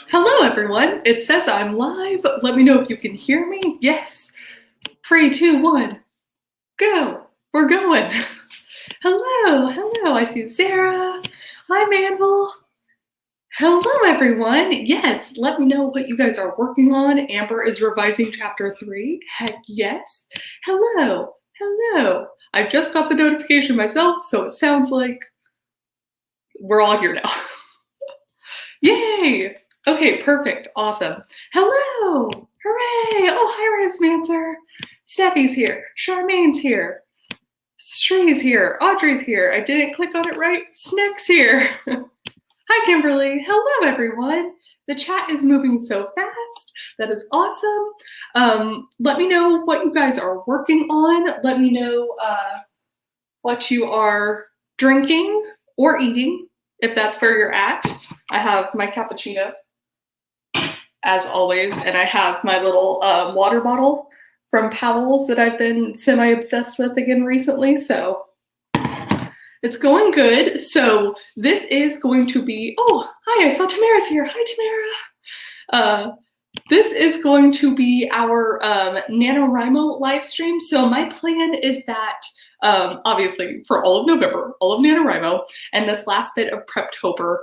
Hello, everyone. It says I'm live. Let me know if you can hear me. Yes. 3, 2, 1, go. We're going. Hello. I see Sarah. Hi, Manville. Hello, everyone. Yes, let me know what you guys are working on. Amber is revising chapter 3. Heck yes. Hello. I just got the notification myself, so it sounds like we're all here now. Yay. Okay, perfect. Awesome. Hello. Hooray. Oh, hi, Rosemancer. Steffi's here. Charmaine's here. Shree's here. Audrey's here. I didn't click on it right. Snick's here. Hi, Kimberly. Hello, everyone. The chat is moving so fast. That is awesome. Let me know what you guys are working on. Let me know what you are drinking or eating, if that's where you're at. I have my cappuccino, as always, and I have my little water bottle from Powell's that I've been semi-obsessed with again recently, so it's going good. So this is going to be, oh, hi, I saw Tamara's here. Hi, Tamara. This is going to be our NaNoWriMo live stream. So my plan is that, obviously, for all of November, all of NaNoWriMo, and this last bit of PREPTOBER,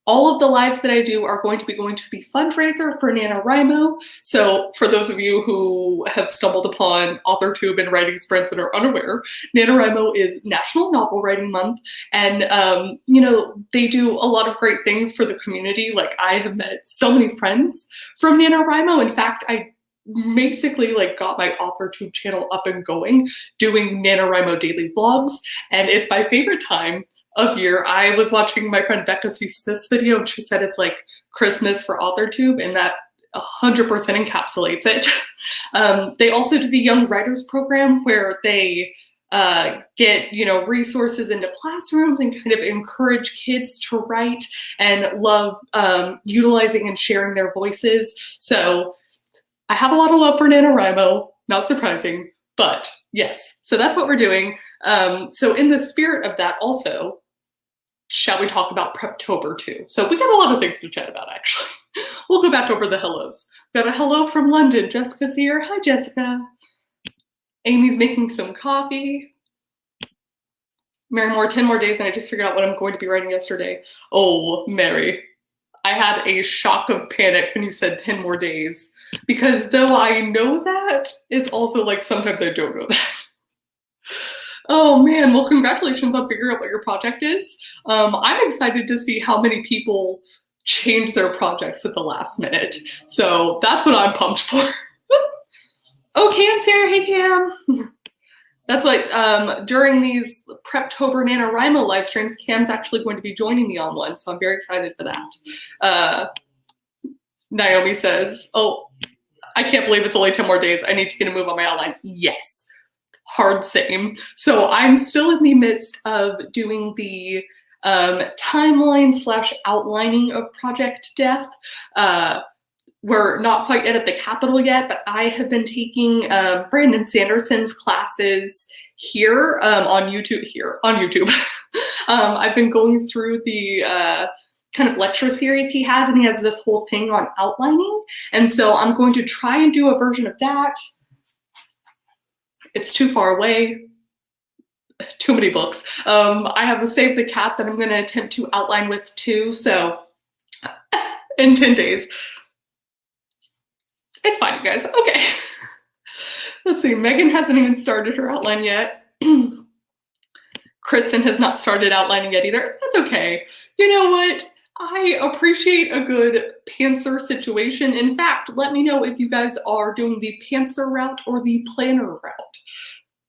all of the lives that I do are going to be going to the fundraiser for NaNoWriMo. So for those of you who have stumbled upon AuthorTube and writing sprints and are unaware, NaNoWriMo is National Novel Writing Month. And, you know, they do a lot of great things for the community. Like, I have met so many friends from NaNoWriMo. In fact, I basically got my AuthorTube channel up and going doing NaNoWriMo daily vlogs. And it's my favorite time of year. I was watching my friend Becca C. Smith's video, and she said it's like Christmas for AuthorTube, and that 100% encapsulates it. They also do the Young Writers Program, where they get, you know, resources into classrooms and kind of encourage kids to write and love utilizing and sharing their voices. So I have a lot of love for NaNoWriMo, not surprising, but yes, so that's what we're doing. So in the spirit of that also, shall we talk about PREPTOBER too? So we got a lot of things to chat about, actually. We'll go back over the hellos. Got a hello from London. Jessica's here. Hi, Jessica. Amy's making some coffee. Mary Moore, 10 more days, and I just figured out what I'm going to be writing yesterday. Oh, Mary. I had a shock of panic when you said 10 more days, because though I know that, it's also like sometimes I don't know that. Oh man, well, congratulations on figuring out what your project is. I'm excited to see how many people change their projects at the last minute. So that's what I'm pumped for. Oh, Cam's here. Hey, Cam. That's what, during these PREPTOBER NaNoWriMo live streams, Cam's actually going to be joining me on one, so I'm very excited for that. Naomi says, oh, I can't believe it's only 10 more days. I need to get a move on my outline. Yes. Hard same. So I'm still in the midst of doing the timeline / outlining of Project Death. We're not quite yet at the Capitol yet, but I have been taking Brandon Sanderson's classes here on YouTube. I've been going through the kind of lecture series he has, and he has this whole thing on outlining. And so I'm going to try and do a version of that. It's too far away, too many books. I have a Save the Cat that I'm going to attempt to outline with too, so in 10 days. It's fine, you guys. Okay. Let's see, Megan hasn't even started her outline yet. Kristen has not started outlining yet either. That's okay. You know what? I appreciate a good pantser situation. In fact, let me know if you guys are doing the pantser route or the planner route.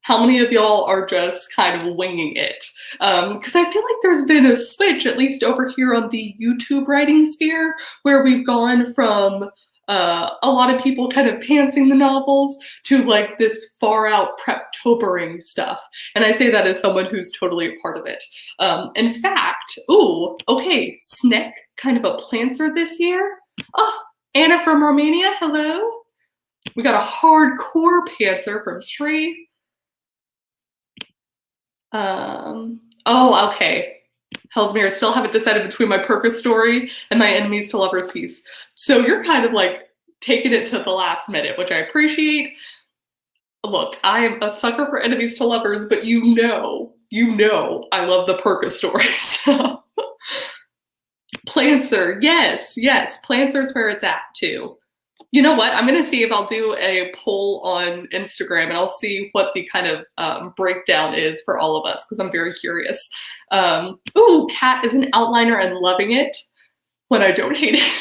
How many of y'all are just kind of winging it? Because I feel like there's been a switch, at least over here on the YouTube writing sphere, where we've gone from a lot of people kind of pantsing the novels to like this far out PREPTOBERing stuff. And I say that as someone who's totally a part of it. In fact, ooh, okay, Snick, kind of a planter this year. Oh, Anna from Romania, hello. We got a hardcore pantser from Sri. Oh, okay. Hellsmere, still haven't decided between my purpose story and my enemies to lovers piece. So you're kind of like taking it to the last minute, which I appreciate. Look, I am a sucker for enemies to lovers, but you know I love the purpose story. So Plancer, yes, Plancer's where it's at too. You know what? I'm going to see if I'll do a poll on Instagram and I'll see what the kind of breakdown is for all of us because I'm very curious. Ooh, Kat is an outliner and loving it when I don't hate it.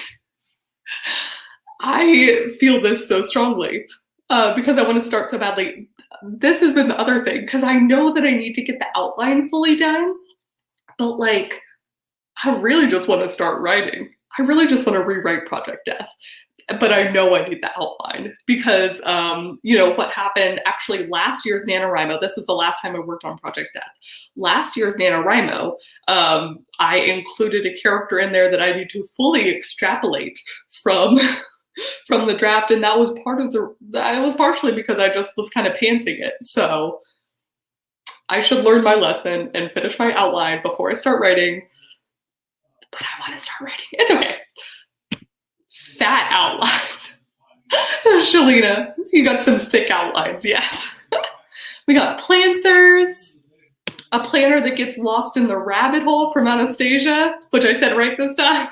I feel this so strongly because I want to start so badly. This has been the other thing because I know that I need to get the outline fully done, but like, I really just want to start writing. I really just want to rewrite Project Death. But I know I need the outline because, you know, what happened actually last year's NaNoWriMo, this is the last time I worked on Project Death. Last year's NaNoWriMo, I included a character in there that I need to fully extrapolate from the draft, and that was partially because I just was kind of pantsing it. So I should learn my lesson and finish my outline before I start writing. But I want to start writing. It's okay. Fat outlines. Shalina, you got some thick outlines, yes. We got Plancers, a planner that gets lost in the rabbit hole from Anastasia, which I said right this time.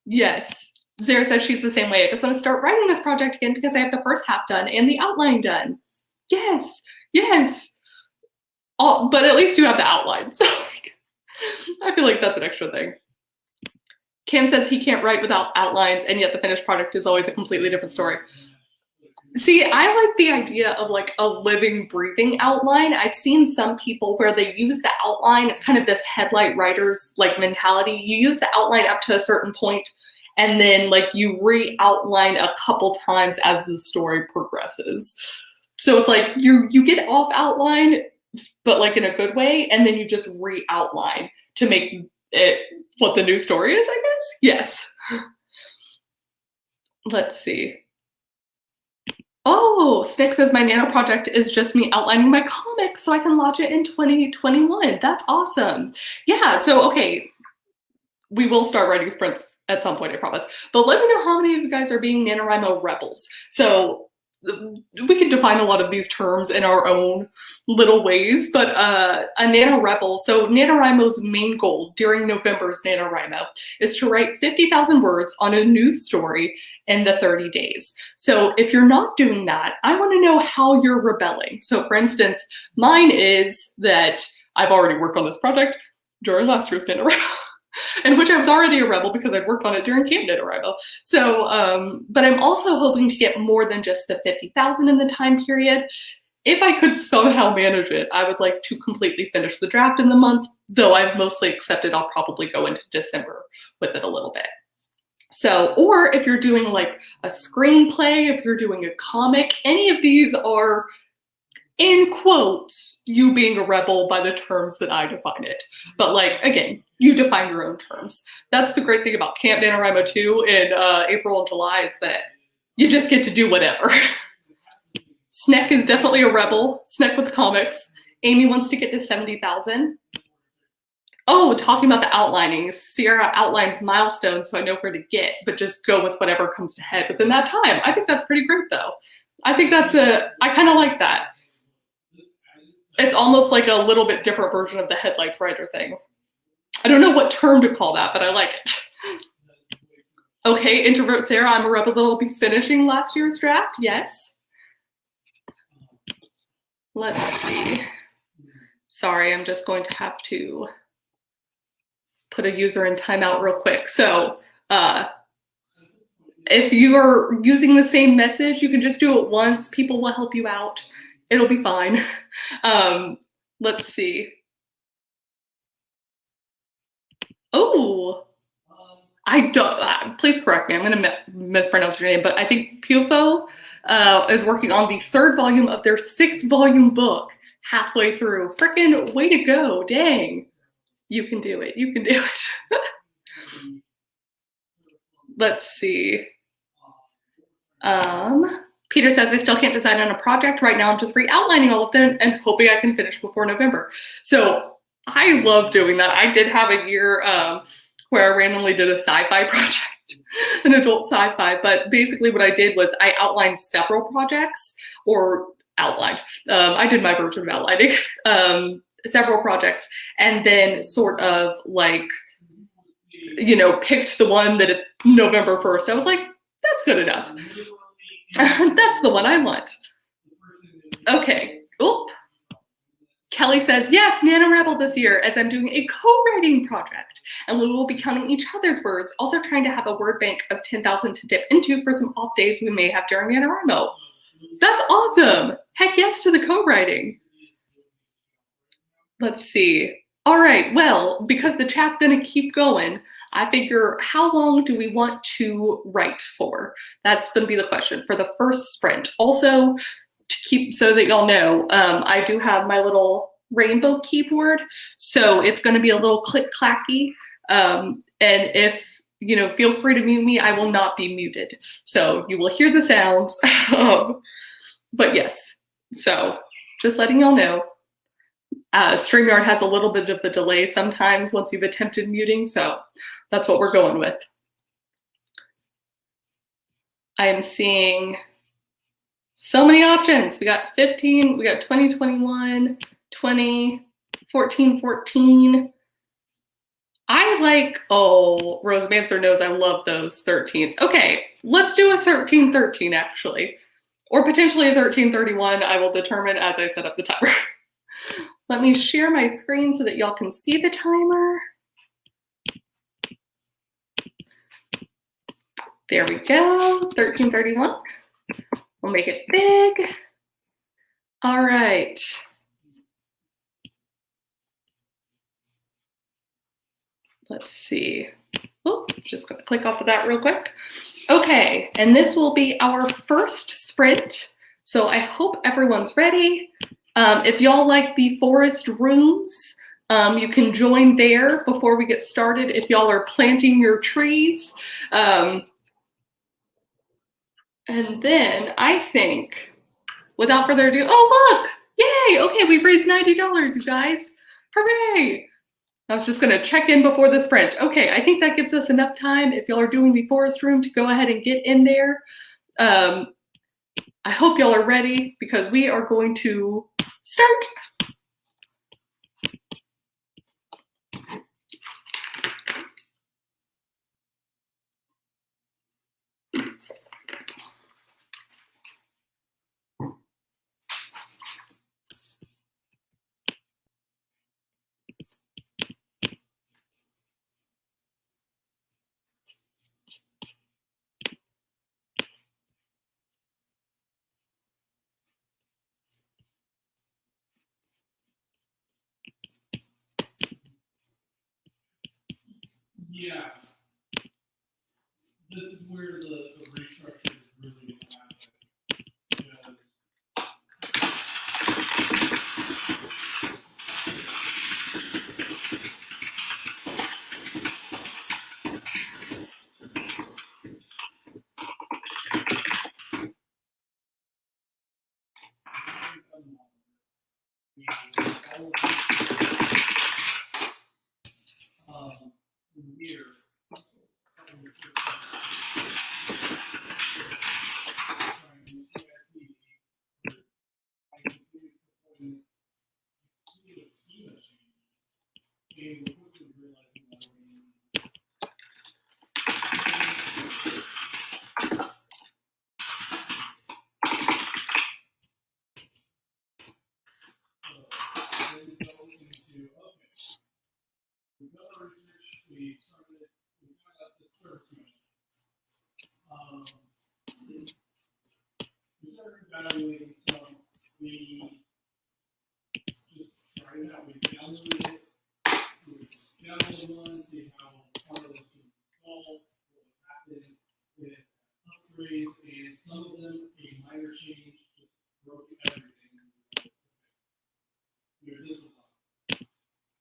Yes. Zara says she's the same way. I just want to start writing this project again because I have the first half done and the outline done. Yes. But at least you have the outline. So I feel like that's an extra thing. Cam says he can't write without outlines, and yet the finished product is always a completely different story. See, I like the idea of like a living, breathing outline. I've seen some people where they use the outline. It's kind of this headlight writer's like mentality. You use the outline up to a certain point, and then like you re-outline a couple times as the story progresses. So it's like you get off outline, but like in a good way, and then you just re-outline to make it what the new story is, I guess? Yes. Let's see. Oh, Snick says my nano project is just me outlining my comic so I can launch it in 2021. That's awesome. Yeah, so okay, we will start writing sprints at some point, I promise. But let me know how many of you guys are being NaNoWriMo rebels. So we can define a lot of these terms in our own little ways, but a Nano Rebel, so NaNoWriMo's main goal during November's NaNoWriMo is to write 50,000 words on a new story in the 30 days. So if you're not doing that, I want to know how you're rebelling. So for instance, mine is that I've already worked on this project during last year's NaNoWriMo. In which I was already a rebel because I'd worked on it during Camp NaNoWriMo. So, but I'm also hoping to get more than just the 50,000 in the time period. If I could somehow manage it, I would like to completely finish the draft in the month, though I've mostly accepted I'll probably go into December with it a little bit. So, or if you're doing like a screenplay, if you're doing a comic, any of these are, in quotes, you being a rebel by the terms that I define it. But like, again, you define your own terms. That's the great thing about Camp NaNoWriMo 2 in April and July is that you just get to do whatever. Sneck is definitely a rebel. Sneck with comics. Amy wants to get to 70,000. Oh, talking about the outlining. Sierra outlines milestones so I know where to get, but just go with whatever comes to head within that time. I think that's pretty great though. I think that's I kind of like that. It's almost like a little bit different version of the headlights writer thing. I don't know what term to call that, but I like it. Okay, introvert Sarah, I'm a rebel that'll be finishing last year's draft. Yes. Let's see. Sorry, I'm just going to have to put a user in timeout real quick. So if you are using the same message, you can just do it once. People will help you out. It'll be fine. Let's see. Oh, I don't, please correct me. I'm going to mispronounce your name, but I think Pufo is working on the 3rd volume of their 6-volume book halfway through. Frickin' way to go. Dang. You can do it. You can do it. Let's see. Peter says, I still can't decide on a project. Right now, I'm just re-outlining all of them and hoping I can finish before November. So I love doing that. I did have a year where I randomly did a sci-fi project, an adult sci-fi, but basically what I did was I outlined several projects, or outlined. I did my version of outlining, several projects, and then sort of like, you know, picked the one that November 1st, I was like, that's good enough. That's the one I want. Okay. Oop. Kelly says, yes, NaNoWriMo this year, as I'm doing a co-writing project, and we will be counting each other's words, also trying to have a word bank of 10,000 to dip into for some off days we may have during NaNoWriMo. That's awesome. Heck yes to the co-writing. Let's see. All right, well, because the chat's gonna keep going, I figure how long do we want to write for? That's gonna be the question for the first sprint. Also, to keep, so that y'all know, I do have my little rainbow keyboard, so it's gonna be a little click-clacky. And if, you know, feel free to mute me, I will not be muted. So you will hear the sounds. But yes, so just letting y'all know. StreamYard has a little bit of a delay sometimes once you've attempted muting, so that's what we're going with. I am seeing so many options. We got 15, we got 2021, 20, 14, 14. I like, oh, Rosemancer knows I love those 13s. Okay, let's do a 13-13 actually, or potentially a 13-31. I will determine as I set up the timer. Let me share my screen so that y'all can see the timer. There we go, 13-31. We'll make it big. All right. Let's see. Oh, just gonna click off of that real quick. Okay, and this will be our first sprint. So I hope everyone's ready. If y'all like the forest rooms, you can join there before we get started if y'all are planting your trees. And then I think, without further ado, oh look, yay, okay, we've raised $90, you guys, hooray. I was just gonna check in before the sprint. Okay, I think that gives us enough time if y'all are doing the forest room to go ahead and get in there. I hope y'all are ready because we are going to start. Yeah, this is where the restructure is really going to happen. Here. We started evaluating some. We just tried it out. We downloaded it. We downloaded one, see how hard it was to install, what happened with upgrades, and some of them, a minor change, just broke everything. Here, this was on.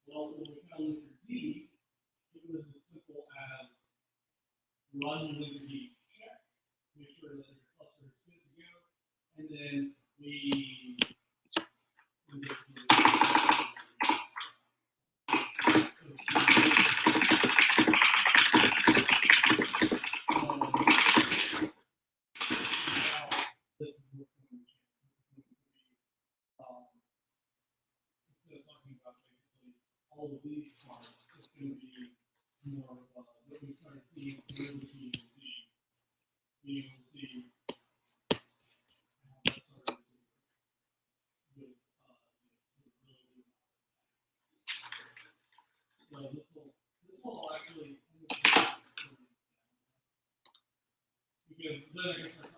Well, when we found with D, it was as simple as run with D check, make sure that your cluster is good to go, and then we these parts, it's going to be more of what we started seeing through the PNC, being able to see how that started to work with capability. So this will actually, because then I guess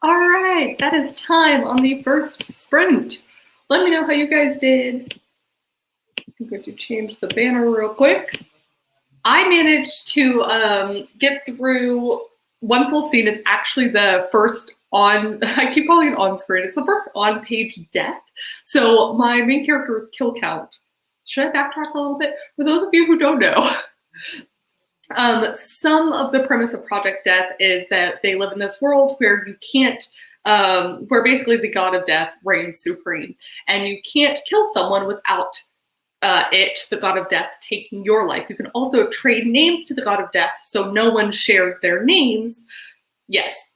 All right, that is time on the first sprint. Let me know how you guys did. I'm going to change the banner real quick. I managed to get through one full scene. It's actually the first I keep calling it on screen. It's the first on-page death. So my main character's kill count. Should I backtrack a little bit? For those of you who don't know, some of the premise of Project Death is that they live in this world where you can't, where basically the god of death reigns supreme, and you can't kill someone without the god of death, taking your life. You can also trade names to the god of death, so no one shares their names. Yes.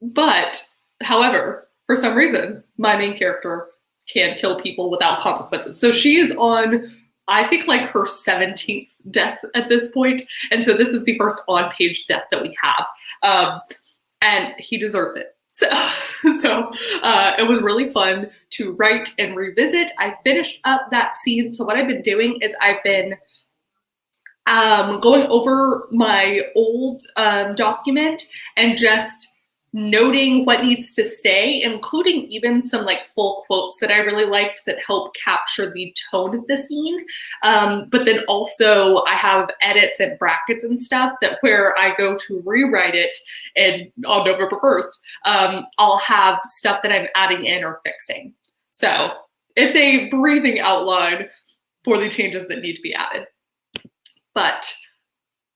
But, however, for some reason, my main character can kill people without consequences. So she is on, I think, like her 17th death at this point. And so this is the first on-page death that we have. And he deserved it. So it was really fun to write and revisit. I finished up that scene. So what I've been doing is I've been going over my old document and just noting what needs to stay, including even some like full quotes that I really liked that help capture the tone of the scene. But then also I have edits and brackets and stuff that where I go to rewrite it, and on November 1st, I'll have stuff that I'm adding in or fixing. So it's a breathing outline for the changes that need to be added. But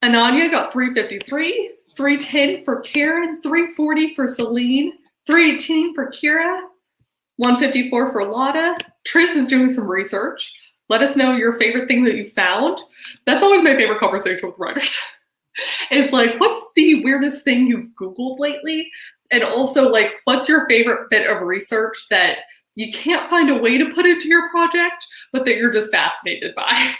Ananya got 353. 310 for Karen, 340 for Celine, 318 for Kira, 154 for Lotta. Tris is doing some research. Let us know your favorite thing that you found. That's always my favorite conversation with writers. It's like, what's the weirdest thing you've Googled lately? And also, like, what's your favorite bit of research that you can't find a way to put into your project, but that you're just fascinated by?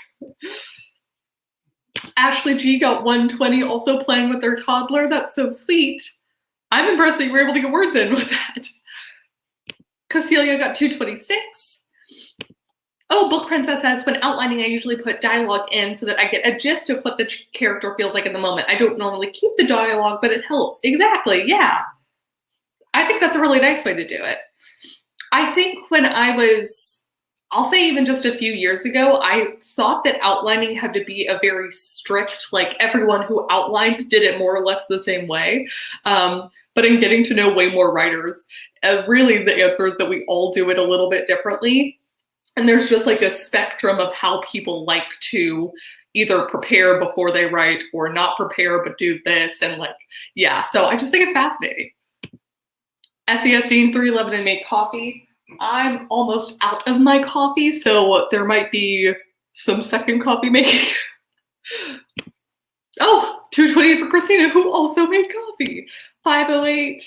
Ashley G got 120, also playing with their toddler. That's so sweet. I'm impressed that you were able to get words in with that. Cecilia got 226. Oh, Book Princess says, when outlining, I usually put dialogue in so that I get a gist of what the character feels like in the moment. I don't normally keep the dialogue, but it helps. Exactly, yeah. I think that's a really nice way to do it. I think when I was, I'll say even just a few years ago, I thought that outlining had to be a very strict, like everyone who outlined did it more or less the same way. But in getting to know way more writers, really the answer is that we all do it a little bit differently. And there's just like a spectrum of how people like to either prepare before they write or not prepare but do this. And like, yeah, so I just think it's fascinating. SES Dean 311 and make coffee. I'm almost out of my coffee, so there might be some second coffee making. Oh, 228 for Christina, who also made coffee. 508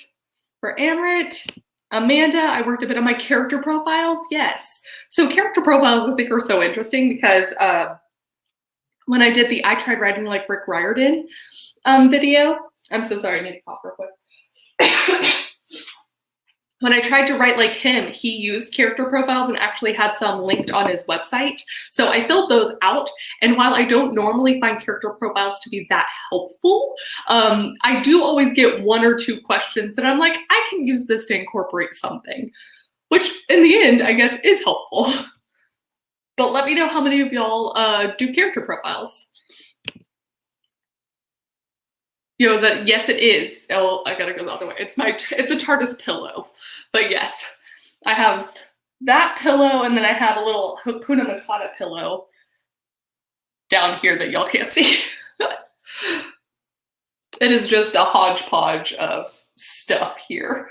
for Amrit. Amanda, I worked a bit on my character profiles. Yes. So character profiles, I think, are so interesting because when I did the I Tried Writing Like Rick Riordan video, I'm so sorry, I need to cough real quick. When I tried to write like him, he used character profiles and actually had some linked on his website. So I filled those out. And while I don't normally find character profiles to be that helpful, I do always get one or two questions that I'm like, I can use this to incorporate something, which in the end, I guess, is helpful. But let me know how many of y'all do character profiles. You know, is that, yes, it is. Oh, I gotta go the other way. It's a TARDIS pillow. But yes, I have that pillow, and then I have a little Hakuna Matata pillow down here that y'all can't see. It is just a hodgepodge of stuff here.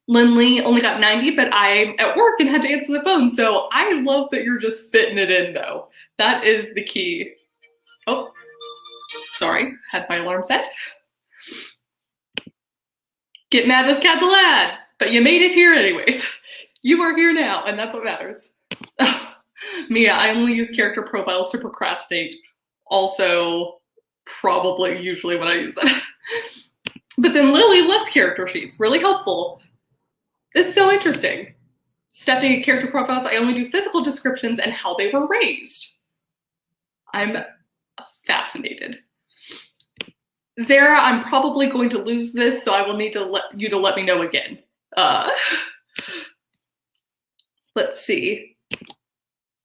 Lindley only got 90, but I'm at work and had to answer the phone. So I love that you're just fitting it in, though. That is the key. Oh. Sorry, had my alarm set. Get mad with Cat the Lad, but you made it here anyways. You are here now, and that's what matters. Mia, I only use character profiles to procrastinate. Also, probably usually when I use them. But then Lily loves character sheets, really helpful. It's so interesting. Stephanie, character profiles, I only do physical descriptions and how they were raised. I'm fascinated. Zara, I'm probably going to lose this, so I will need to let me know again. Let's see.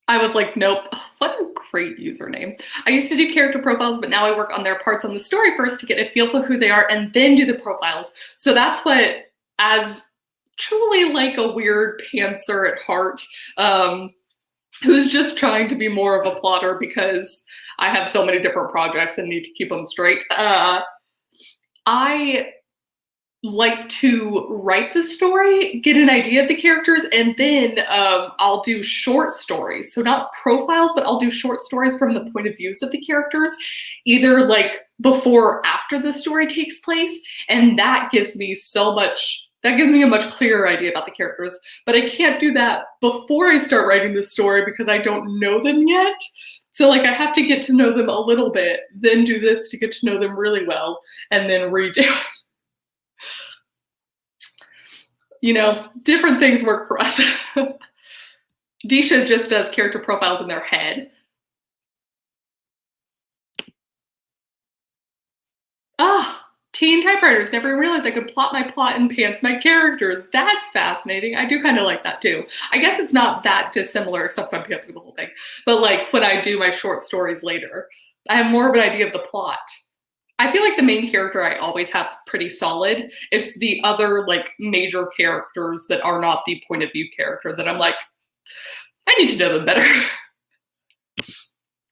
I was like, nope. What a great username. I used to do character profiles, but now I work on their parts on the story first to get a feel for who they are and then do the profiles. So that's what, as truly like a weird pantser at heart, who's just trying to be more of a plotter because I have so many different projects and need to keep them straight. I like to write the story, get an idea of the characters, and then I'll do short stories. So not profiles, but I'll do short stories from the point of views of the characters, either like before or after the story takes place. And that gives me a much clearer idea about the characters. But I can't do that before I start writing the story because I don't know them yet. So like I have to get to know them a little bit, then do this to get to know them really well, and then redo it. You know, different things work for us. Disha just does character profiles in their head. Teen typewriters, never realized I could plot my plot and pants my characters. That's fascinating. I do kind of like that too. I guess it's not that dissimilar except I'm pantsing the whole thing. But like when I do my short stories later, I have more of an idea of the plot. I feel like the main character I always have pretty solid. It's the other like major characters that are not the point of view character that I'm like, I need to know them better.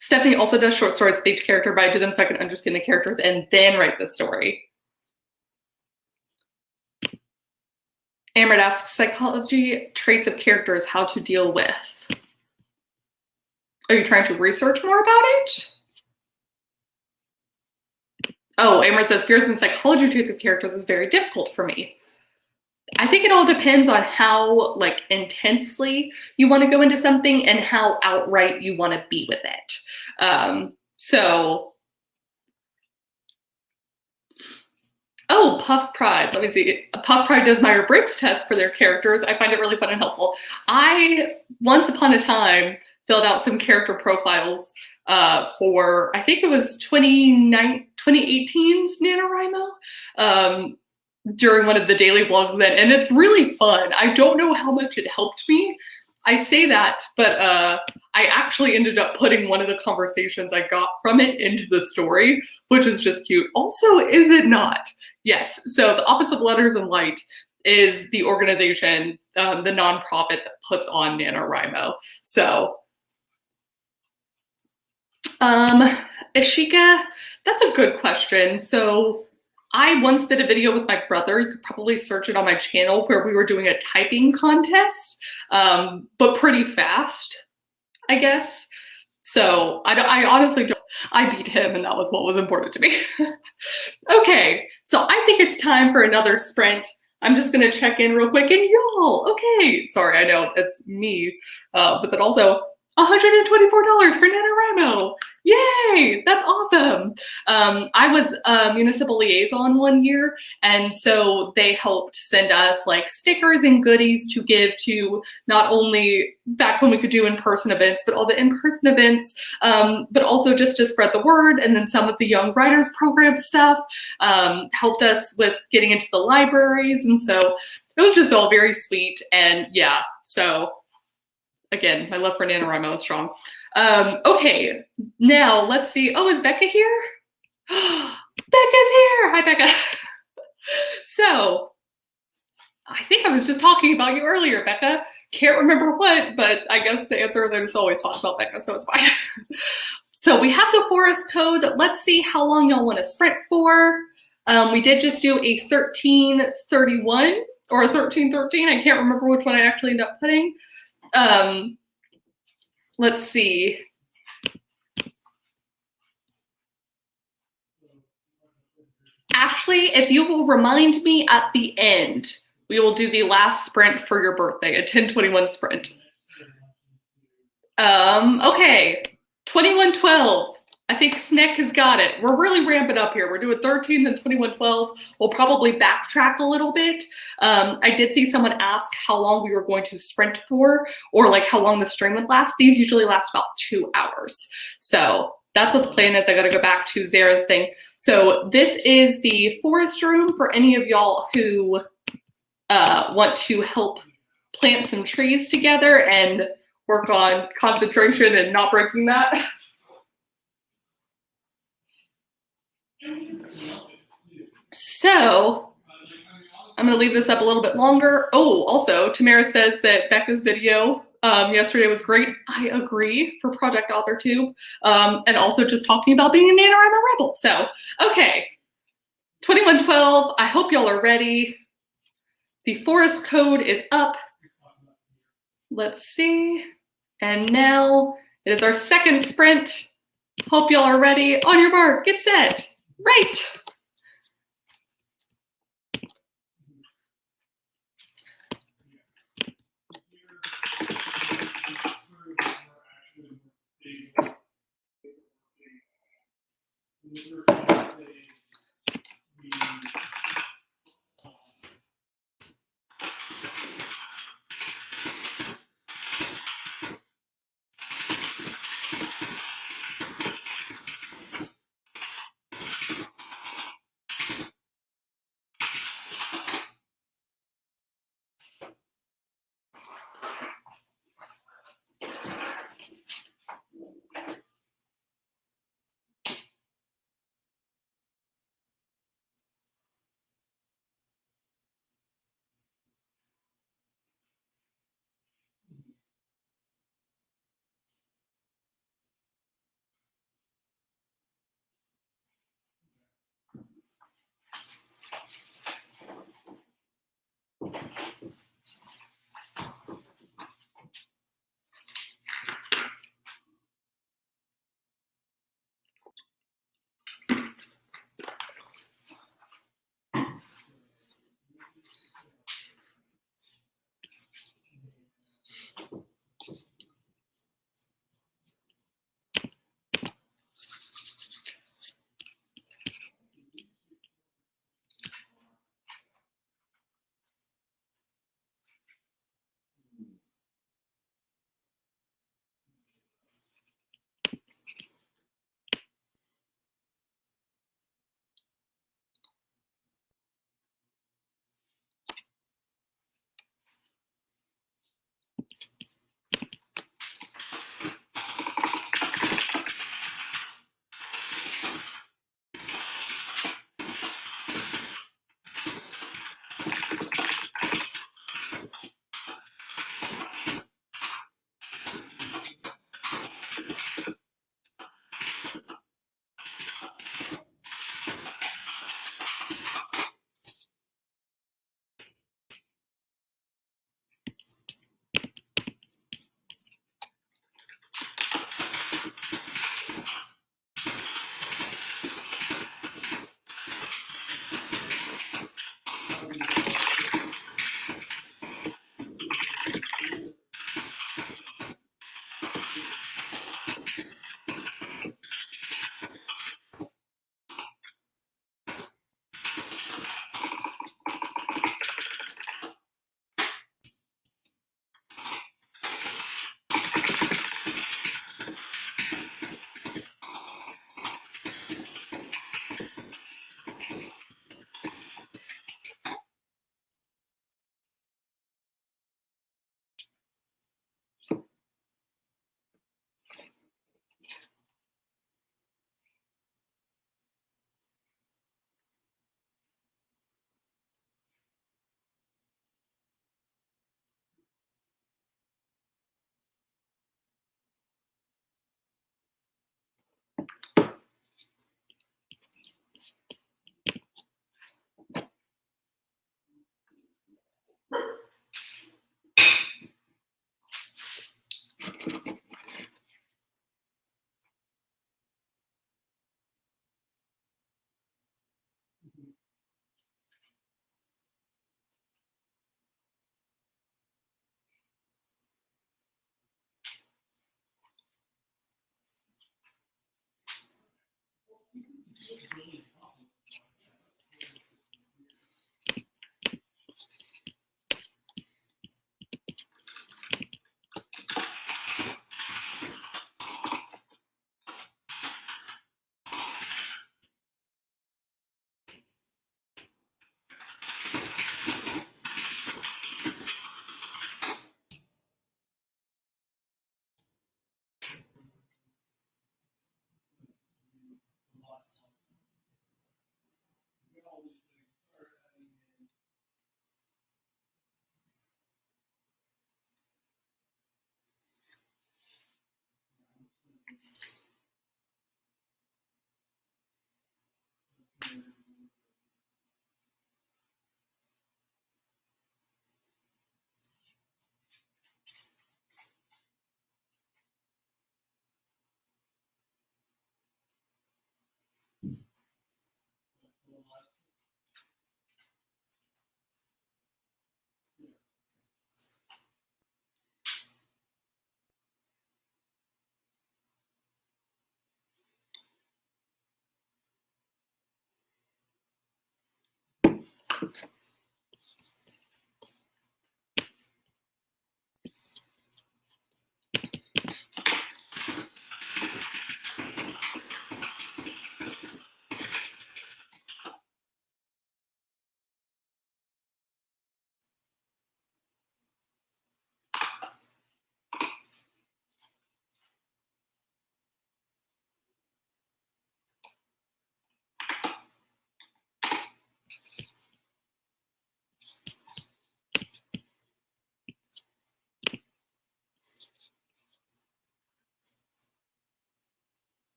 Stephanie also does short stories with each character, but I do them so I can understand the characters and then write the story. Amrit asks, psychology traits of characters, how to deal with. Are you trying to research more about it? Oh, Amrit says, fears and psychology traits of characters is very difficult for me. I think it all depends on how like intensely you want to go into something and how outright you want to be with it. Oh, Puff Pride. Let me see. Puff Pride does Myers-Briggs test for their characters. I find it really fun and helpful. I, once upon a time, filled out some character profiles for, I think it was 2018's NaNoWriMo, during one of the daily vlogs then, and it's really fun. I don't know how much it helped me. I say that, but I actually ended up putting one of the conversations I got from it into the story, which is just cute. Also, is it not? Yes, so the Office of Letters and Light is the organization, the nonprofit that puts on NaNoWriMo. So, Ashika, that's a good question. So I once did a video with my brother. You could probably search it on my channel where we were doing a typing contest, but pretty fast, I guess. So I honestly don't, I beat him and that was what was important to me. Okay, so I think it's time for another sprint. I'm just gonna check in real quick and y'all, okay. Sorry, I know it's me, but then also $124 for NaNoWriMo. Yay, that's awesome. I was a municipal liaison one year, and so they helped send us like stickers and goodies to give to not only back when we could do in-person events, but all the in-person events, but also just to spread the word. And then some of the Young Writers Program stuff helped us with getting into the libraries. And so it was just all very sweet. And yeah, so again, my love for NaNoWriMo is strong. Okay, now let's see. Oh, is Becca here? Becca's here. Hi, Becca. So, I think I was just talking about you earlier, Becca. Can't remember what, but I guess the answer is I just always talk about Becca, so it's fine. So we have the forest code. Let's see how long y'all want to sprint for. We did just do a 1331 or a 1313. I can't remember which one I actually ended up putting. Let's see. Ashley, if you will remind me at the end, we will do the last sprint for your birthday, a 1021 sprint. Okay, 2112. I think Snick has got it. We're really ramping up here. We're doing 13, then 2112. We'll probably backtrack a little bit. I did see someone ask how long we were going to sprint for, or like how long the stream would last. These usually last about 2 hours. So that's what the plan is. I gotta go back to Zara's thing. So this is the forest room for any of y'all who want to help plant some trees together and work on concentration and not breaking that. So I'm gonna leave this up a little bit longer. Oh, also Tamara says that Becca's video yesterday was great. I agree, for Project AuthorTube. And also just talking about being a NaNoWriMo rebel. So, okay, 2112, I hope y'all are ready. The forest code is up. Let's see. And now it is our second sprint. Hope y'all are ready. On your mark, get set, right.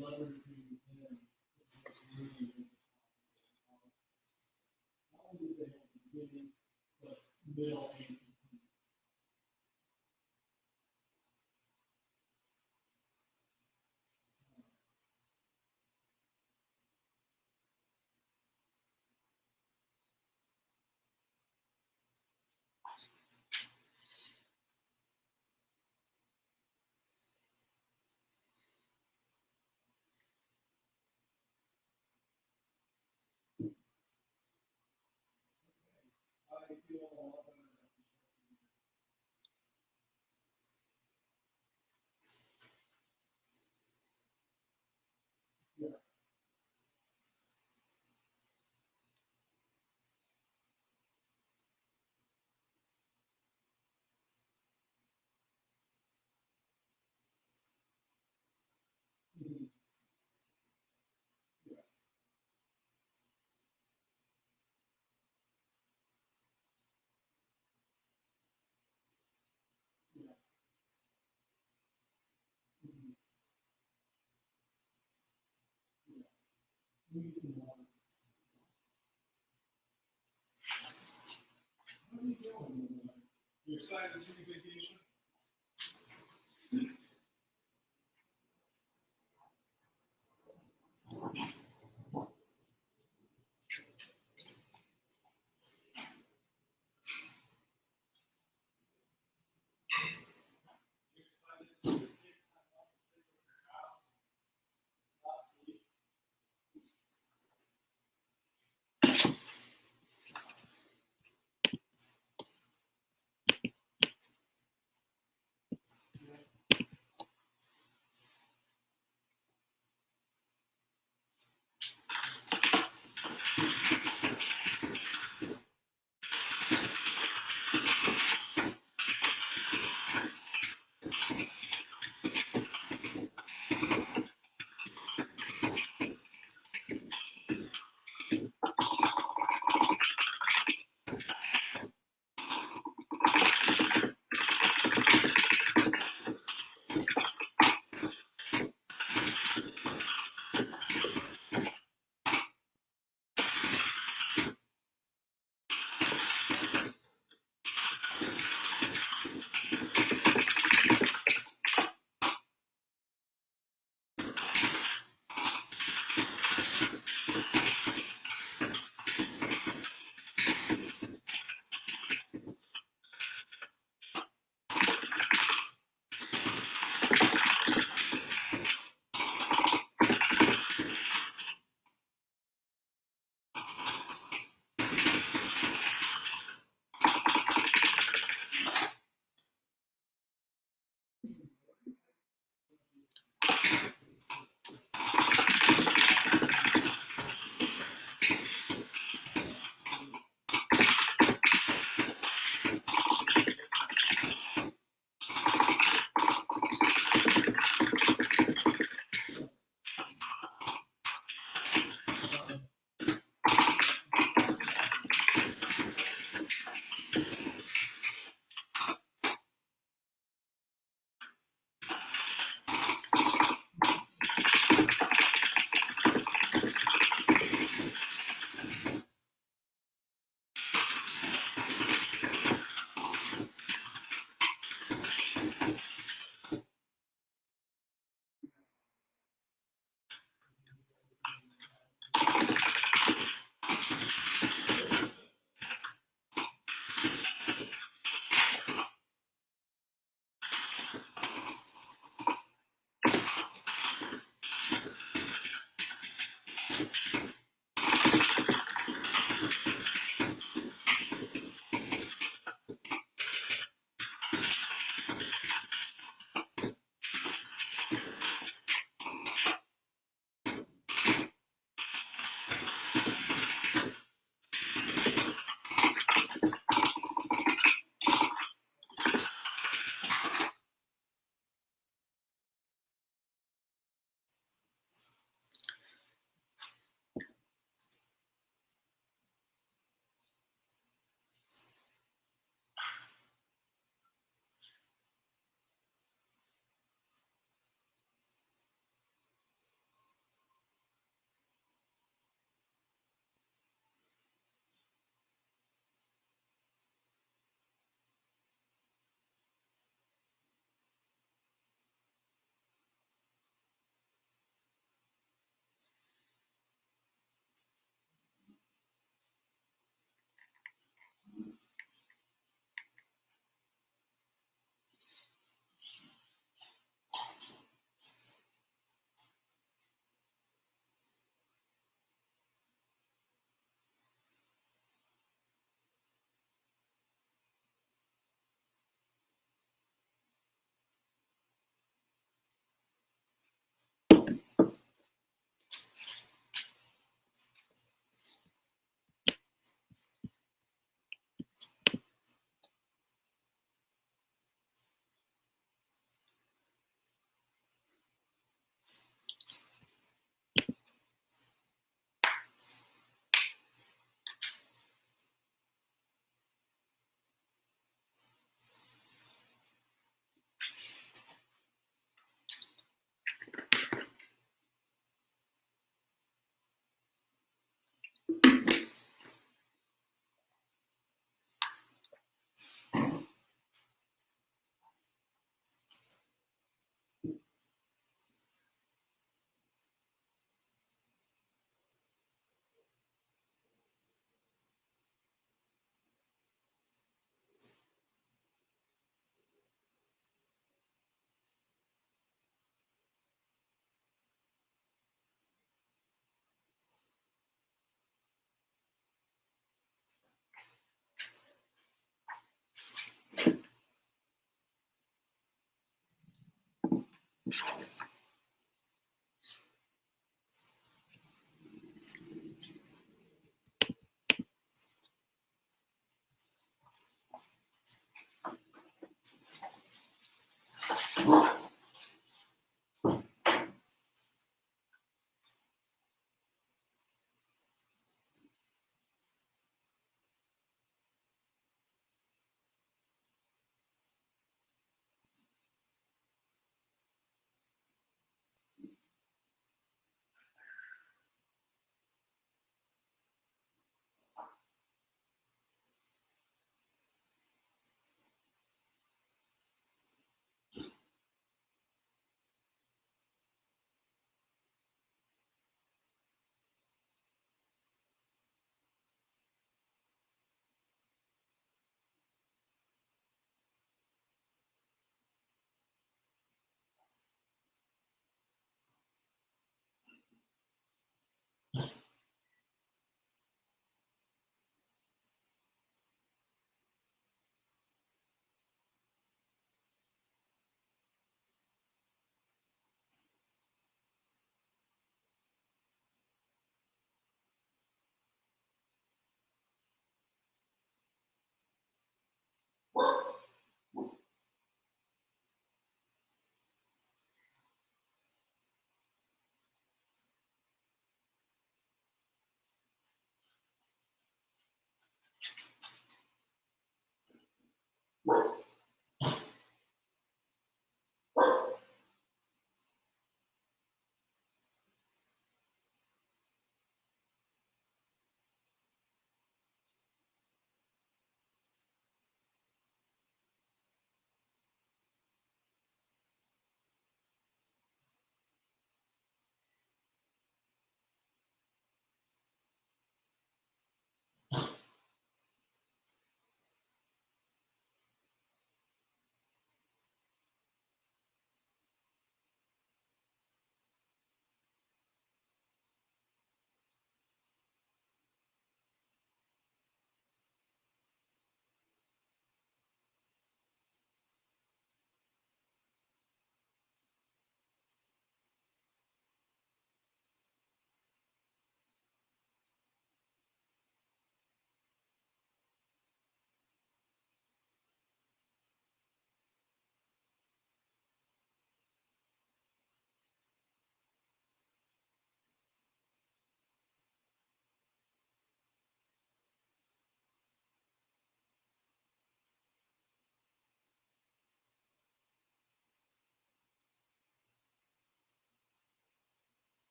leveraging them really is not only do they have the beginning, but middle and conclusion. I feel a lot better about this. Yeah. Mhm. Yeah. Yeah. Mhm. Yeah. We need some water. How are you doing? You excited to take vacation? You excited to take time off to take care of your house? Not sleep.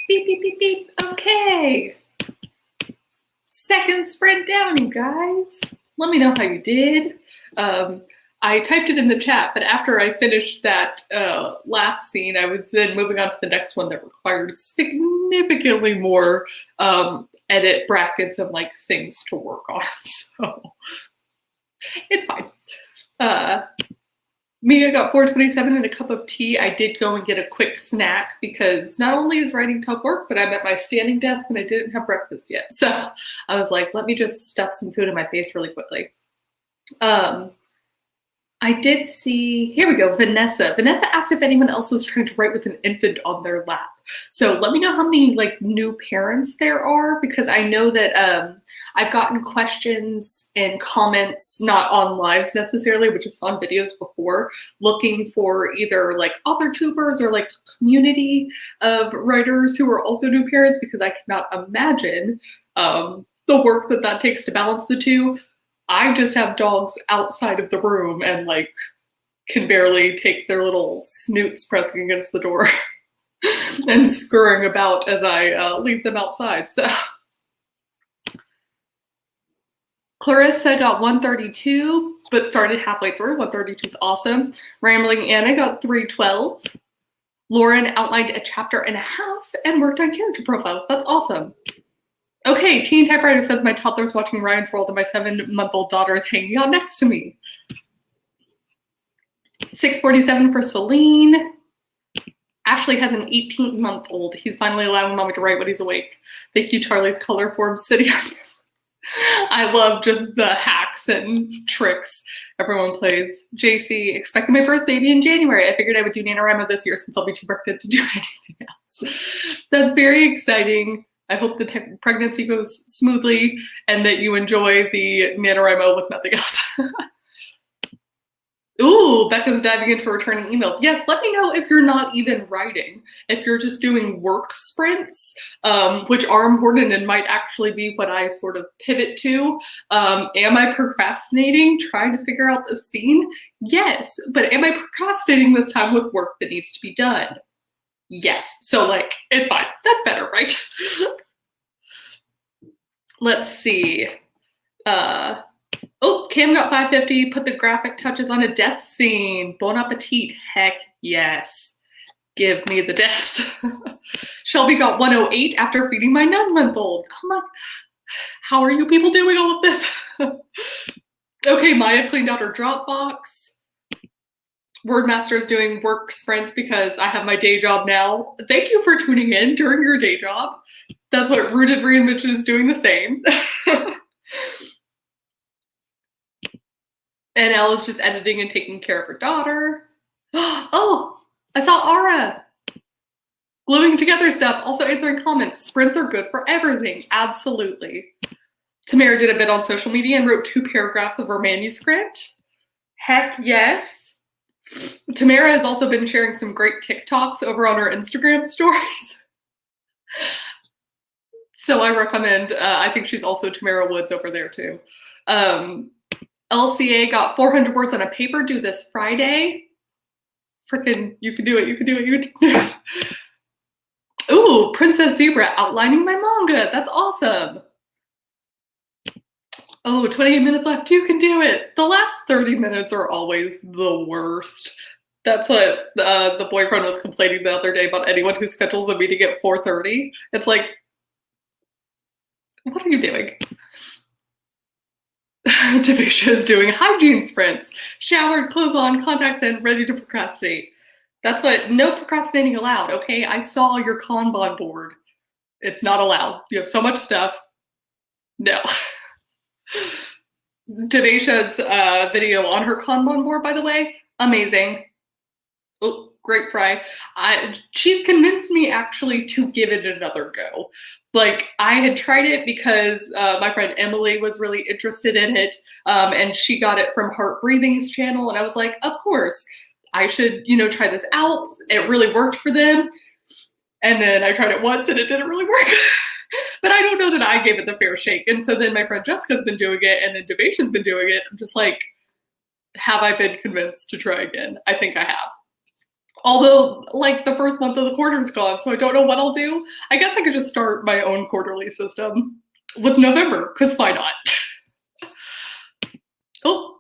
Beep, beep, beep, beep. Okay. Second sprint down, you guys. Let me know how you did. I typed it in the chat, but after I finished that last scene, I was then moving on to the next one that required significantly more edit brackets and like things to work on. So it's fine. Mia got 427 and a cup of tea. I did go and get a quick snack because not only is writing tough work, but I'm at my standing desk and I didn't have breakfast yet. So I was like, let me just stuff some food in my face really quickly. I did see, here we go, Vanessa. Vanessa asked if anyone else was trying to write with an infant on their lap. So let me know how many like new parents there are, because I know that I've gotten questions and comments, not on lives necessarily, but just on videos before, looking for either like author tubers or like community of writers who are also new parents, because I cannot imagine the work that takes to balance the two. I just have dogs outside of the room and like can barely take their little snoots pressing against the door and scurrying about as I leave them outside. So Clarissa got 132, but started halfway through. 132 is awesome. Rambling Anna got 312. Lauren outlined a chapter and a half and worked on character profiles. That's awesome. Okay, Teen Typewriter says my toddler's watching Ryan's World and my 7-month-old daughter is hanging out next to me. 647 for Celine. Ashley has an 18-month-old. He's finally allowing mommy to write when he's awake. Thank you, Charlie's Color Form City. I love just the hacks and tricks everyone plays. JC, expecting my first baby in January. I figured I would do NaNoWriMo this year since I'll be too pregnant to do anything else. That's very exciting. I hope the pregnancy goes smoothly and that you enjoy the NaNoWriMo with nothing else. Ooh, Becca's diving into returning emails. Yes, let me know if you're not even writing, if you're just doing work sprints, which are important and might actually be what I sort of pivot to. Am I procrastinating, trying to figure out the scene? Yes, but am I procrastinating this time with work that needs to be done? Yes, so like, it's fine. That's better, right? Let's see. Oh, Kim got 550, put the graphic touches on a death scene. Bon appetit, heck yes. Give me the deaths. Shelby got 108 after feeding my 9-month-old. Oh my, how are you people doing all of this? Okay, Maya cleaned out her Dropbox. Wordmaster is doing work sprints because I have my day job now. Thank you for tuning in during your day job. That's what Rooted Reinvention is doing the same. And Elle is just editing and taking care of her daughter. Oh, I saw Ara gluing together stuff, also answering comments. Sprints are good for everything, absolutely. Tamara did a bit on social media and wrote 2 paragraphs of her manuscript. Heck yes. Tamara has also been sharing some great TikToks over on her Instagram stories. So I recommend, I think she's also Tamara Woods over there too. LCA got 400 words on a paper due this Friday. Frickin', you can do it, you can do it, you can do it. Ooh, Princess Zebra outlining my manga. That's awesome. Oh, 28 minutes left. You can do it. The last 30 minutes are always the worst. That's what the boyfriend was complaining the other day about anyone who schedules a meeting at 4:30. It's like, what are you doing? Tavisha is doing hygiene sprints. Showered, clothes on, contacts in, ready to procrastinate. That's what, no procrastinating allowed, okay? I saw your Kanban board. It's not allowed. You have so much stuff. No. Tavisha's video on her Kanban board, by the way, amazing. Oh, great fry. She's convinced me actually to give it another go. Like, I had tried it because my friend Emily was really interested in it, and she got it from Heart Breathing's channel, and I was like, of course, I should, you know, try this out. It really worked for them. And then I tried it once and it didn't really work. But I don't know that I gave it the fair shake. And so then my friend Jessica's been doing it, and then Devacia's been doing it. I'm just like, have I been convinced to try again? I think I have. Although, like, the first month of the quarter is gone, so I don't know what I'll do. I guess I could just start my own quarterly system with November, because why not? Oh.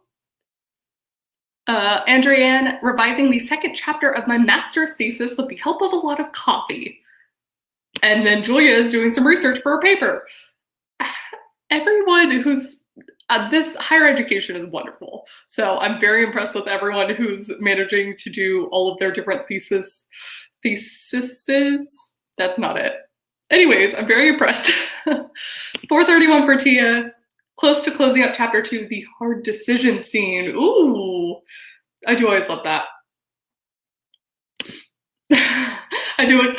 Andrienne, revising the second chapter of my master's thesis with the help of a lot of coffee. And then Julia is doing some research for a paper. Everyone who's this higher education is wonderful. So I'm very impressed with everyone who's managing to do all of their different theses. That's not it. Anyways, I'm very impressed. 431 for Tia. Close to closing up chapter 2, the hard decision scene. Ooh, I do always love that. I do a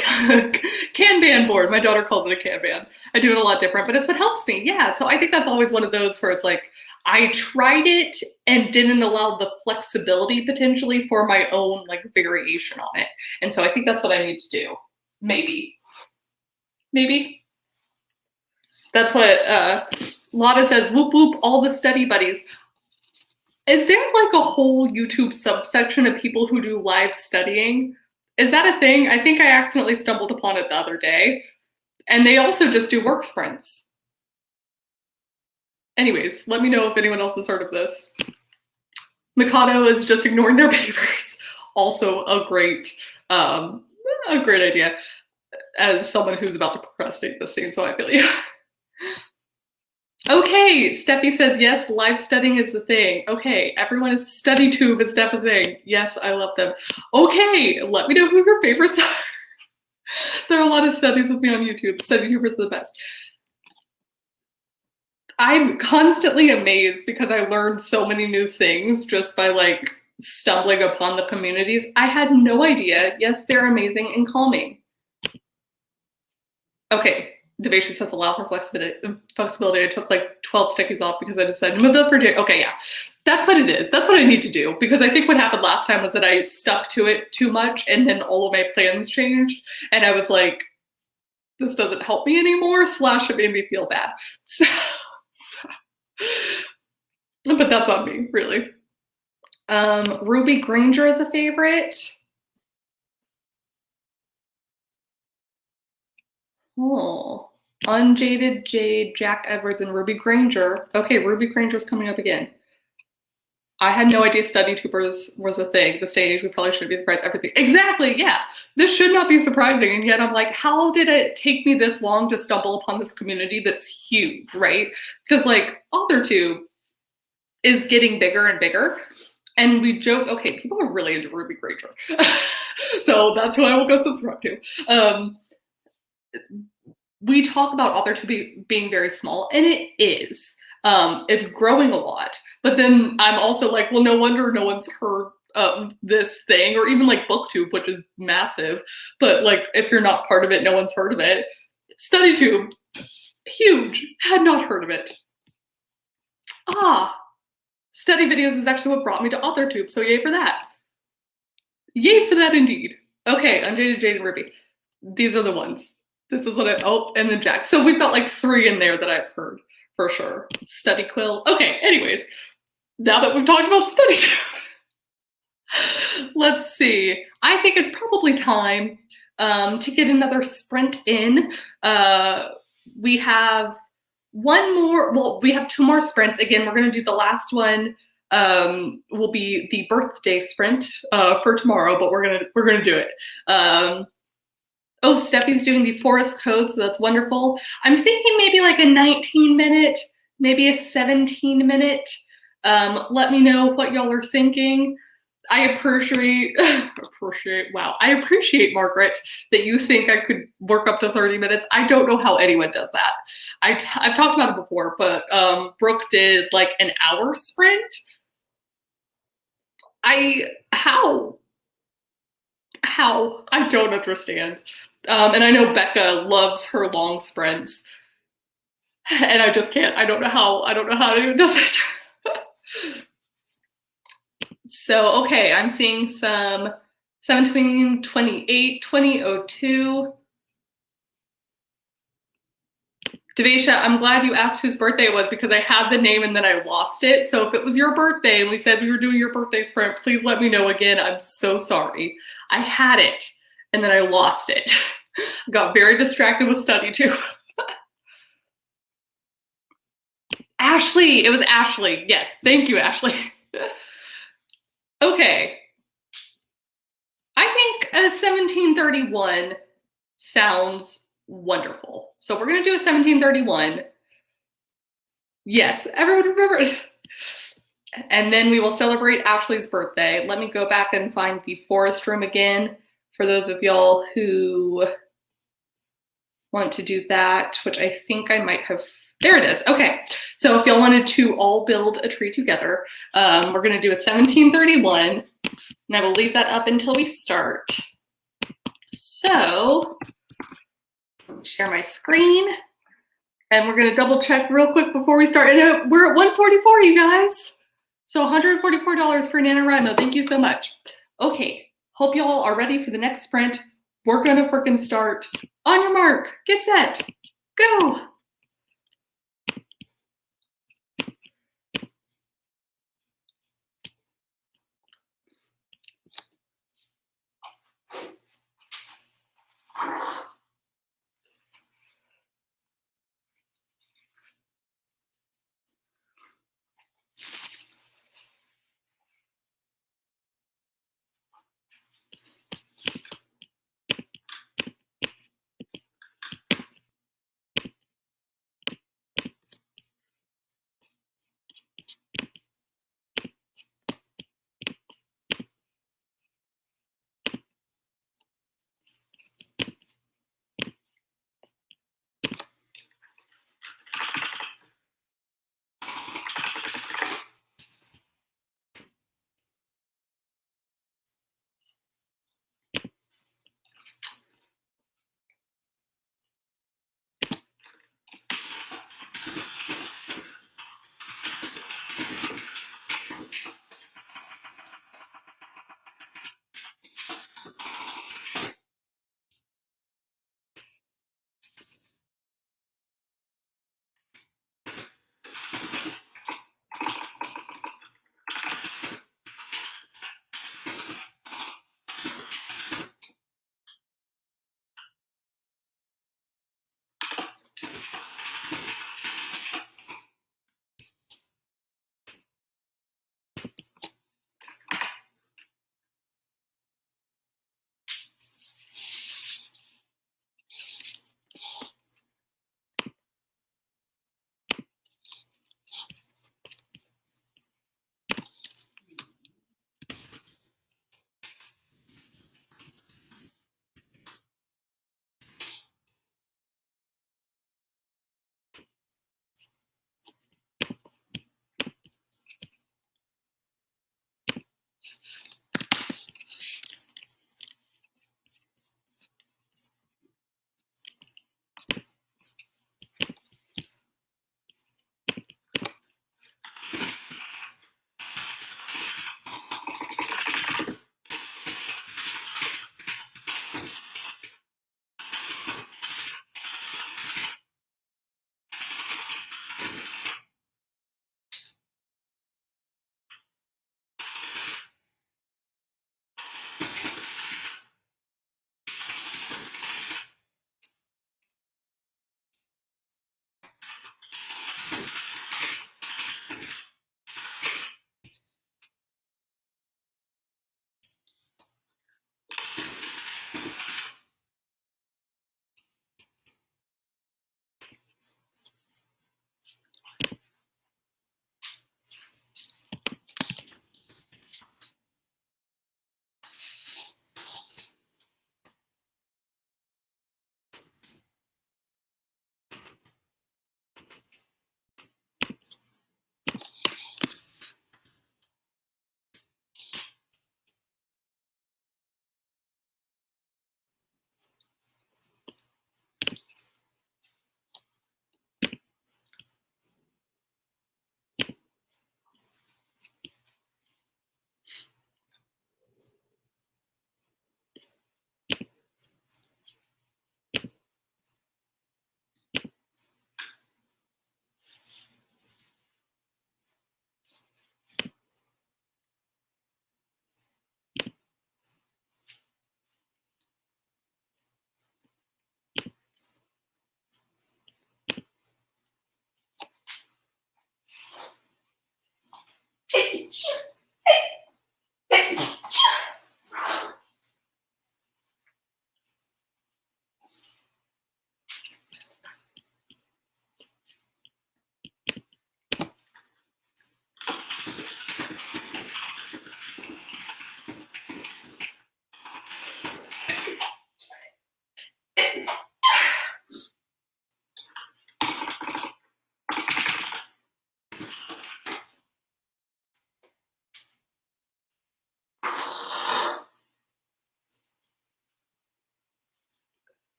Kanban board. My daughter calls it a Kanban. I do it a lot different, but it's what helps me. Yeah, so I think that's always one of those where it's like, I tried it and didn't allow the flexibility potentially for my own like variation on it. And so I think that's what I need to do. Maybe. That's what Lotta says, whoop whoop, all the study buddies. Is there like a whole YouTube subsection of people who do live studying? Is that a thing? I think I accidentally stumbled upon it the other day. And they also just do work sprints. Anyways, let me know if anyone else has heard of this. Mikado is just ignoring their papers. Also a great idea as someone who's about to procrastinate this scene, so I feel you. Okay, Steffi says, yes, live studying is the thing. Okay, everyone is StudyTube is definitely a thing. Yes, I love them. Okay, let me know who your favorites are. There are a lot of studies with me on YouTube. StudyTubers are the best. I'm constantly amazed because I learned so many new things just by like stumbling upon the communities. I had no idea. Yes, they're amazing and calming. Okay. Devation says allow for flexibility. I took like 12 stickies off because I decided to move those for day. Okay, yeah, that's what it is. That's what I need to do, because I think what happened last time was that I stuck to it too much and then all of my plans changed and I was like, this doesn't help me anymore, / it made me feel bad. But that's on me, really. Ruby Granger is a favorite. Oh, Unjaded Jade, Jack Edwards, and Ruby Granger. Okay, Ruby Granger's coming up again. I had no idea StudyTubers was a thing. This day and age, we probably shouldn't be surprised. Everything. Exactly, yeah. This should not be surprising. And yet I'm like, how did it take me this long to stumble upon this community that's huge, right? Because like AuthorTube is getting bigger and bigger. And we joke, okay, people are really into Ruby Granger. So that's who I will go subscribe to. We talk about AuthorTube being very small, and it is. It's growing a lot. But then I'm also like, well, no wonder no one's heard of this thing, or even like BookTube, which is massive. But like, if you're not part of it, no one's heard of it. StudyTube, huge, had not heard of it. Study videos is actually what brought me to AuthorTube, so yay for that. Yay for that indeed. Okay, Unjaded Jade and Ruby. These are the ones. This is what and then Jack. So we've got like 3 in there that I've heard for sure. Study Quill. Okay, anyways, now that we've talked about StudyTube, let's see. I think it's probably time to get another sprint in. We have one more, well, we have 2 more sprints. Again, we're gonna do the last one will be the birthday sprint for tomorrow, but we're gonna do it. Oh, Steffi's doing the forest code, so that's wonderful. I'm thinking maybe like a 19-minute, maybe a 17-minute. Let me know what y'all are thinking. I appreciate, I appreciate, Margaret, that you think I could work up to 30 minutes. I don't know how anyone does that. I've talked about it before, but Brooke did like an hour sprint. How? I don't understand. And I know Becca loves her long sprints, and I just can't. I don't know how anyone does it. So, okay, I'm seeing some 1728, 2002, Devesha, I'm glad you asked whose birthday it was because I had the name and then I lost it. So if it was your birthday and we said we were doing your birthday sprint, please let me know again. I'm so sorry. I had it and then I lost it. I got very distracted with study too. Ashley, it was Ashley. Yes, thank you, Ashley. Okay. I think a 1731 sounds wonderful. So we're going to do a 1731. Yes, everyone remember. And then we will celebrate Ashley's birthday. Let me go back and find the forest room again for those of y'all who want to do that, which I think I might have. There it is. Okay, so if y'all wanted to all build a tree together, we're going to do a 1731, and I will leave that up until we start. So, let me share my screen, and we're going to double check real quick before we start. And we're at 144, you guys. So $144 for NaNoWriMo. Thank you so much. Okay, hope y'all are ready for the next sprint. We're going to freaking start. On your mark, get set, go.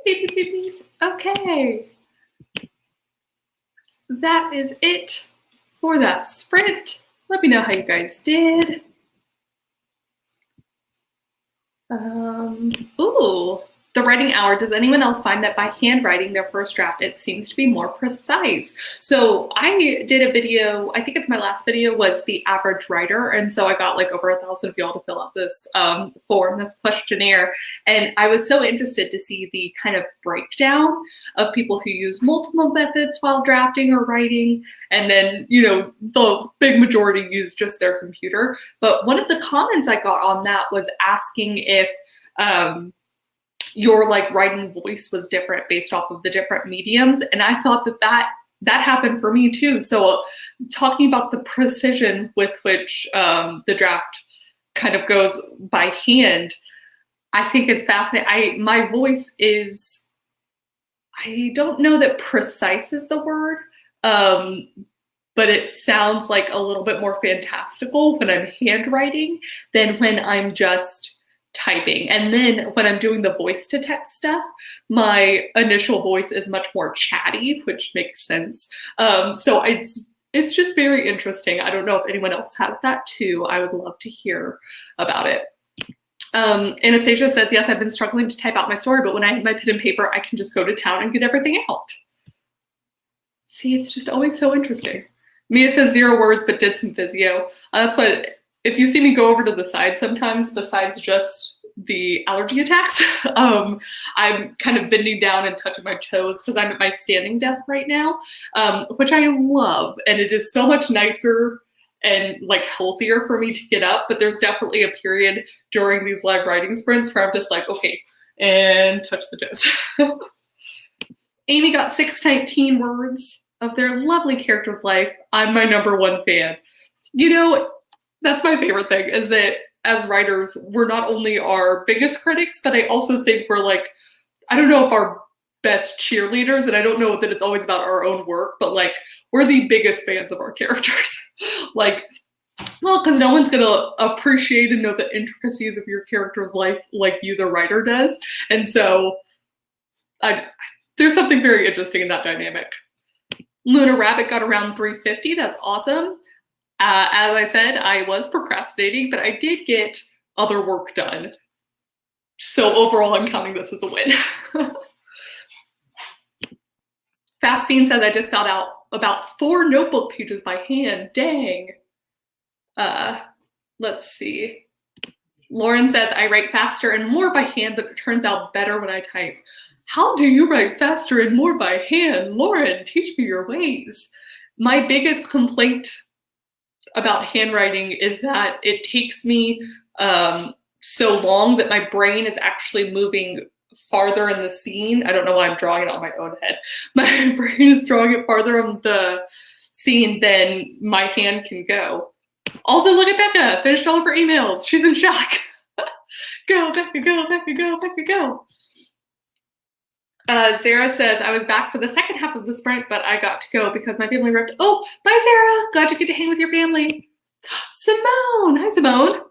Beep, beep, beep, beep. Okay. That is it for that sprint. Let me know how you guys did. Ooh, the writing hour. Does anyone else find that by handwriting their first draft, it seems to be more precise? So I did a video, I think it's my last video, was the average writer. And so I got like over 1,000 of y'all to fill out this form, this questionnaire. And I was so interested to see the kind of breakdown of people who use multiple methods while drafting or writing. And then, you know, the big majority use just their computer. But one of the comments I got on that was asking if your like writing voice was different based off of the different mediums. And I thought that happened for me too. So talking about the precision with which the draft kind of goes by hand, I think is fascinating. My voice is, I don't know that precise is the word, but it sounds like a little bit more fantastical when I'm handwriting than when I'm just typing. And then when I'm doing the voice to text stuff, my initial voice is much more chatty, which makes sense. So it's just very interesting. I don't know if anyone else has that too. I would love to hear about it. Anastasia says, yes, I've been struggling to type out my story, but when I have my pen and paper, I can just go to town and get everything out. See, it's just always so interesting. Mia says 0 words, but did some physio. That's what, if you see me go over to the side sometimes, besides just the allergy attacks, I'm kind of bending down and touching my toes because I'm at my standing desk right now, which I love. And it is so much nicer and like healthier for me to get up. But there's definitely a period during these live writing sprints where I'm just like, okay, and touch the toes. Amy got 619 words of their lovely character's life. I'm my #1 fan. You know, that's my favorite thing, is that as writers, we're not only our biggest critics, but I also think we're like, I don't know if our best cheerleaders, and I don't know that it's always about our own work, but like, we're the biggest fans of our characters. Like, well, because no one's gonna appreciate and know the intricacies of your character's life like you, the writer, does. And so there's something very interesting in that dynamic. Luna Rabbit got around 350. That's awesome. As I said, I was procrastinating, but I did get other work done. So overall, I'm counting this as a win. Fast Bean says, I just filled out about 4 notebook pages by hand. Dang. Let's see. Lauren says, I write faster and more by hand, but it turns out better when I type. How do you write faster and more by hand? Lauren, teach me your ways. My biggest complaint about handwriting is that it takes me so long that my brain is actually moving farther in the scene. I don't know why I'm drawing it on my own head. My brain is drawing it farther on the scene than my hand can go. Also, look at Becca, finished all of her emails. She's in shock. Go, Becca, go, Becca, go, Becca, go. Sarah says, I was back for the second half of the sprint, but I got to go because my family ripped. Oh, bye, Sarah. Glad you get to hang with your family. Simone. Hi, Simone.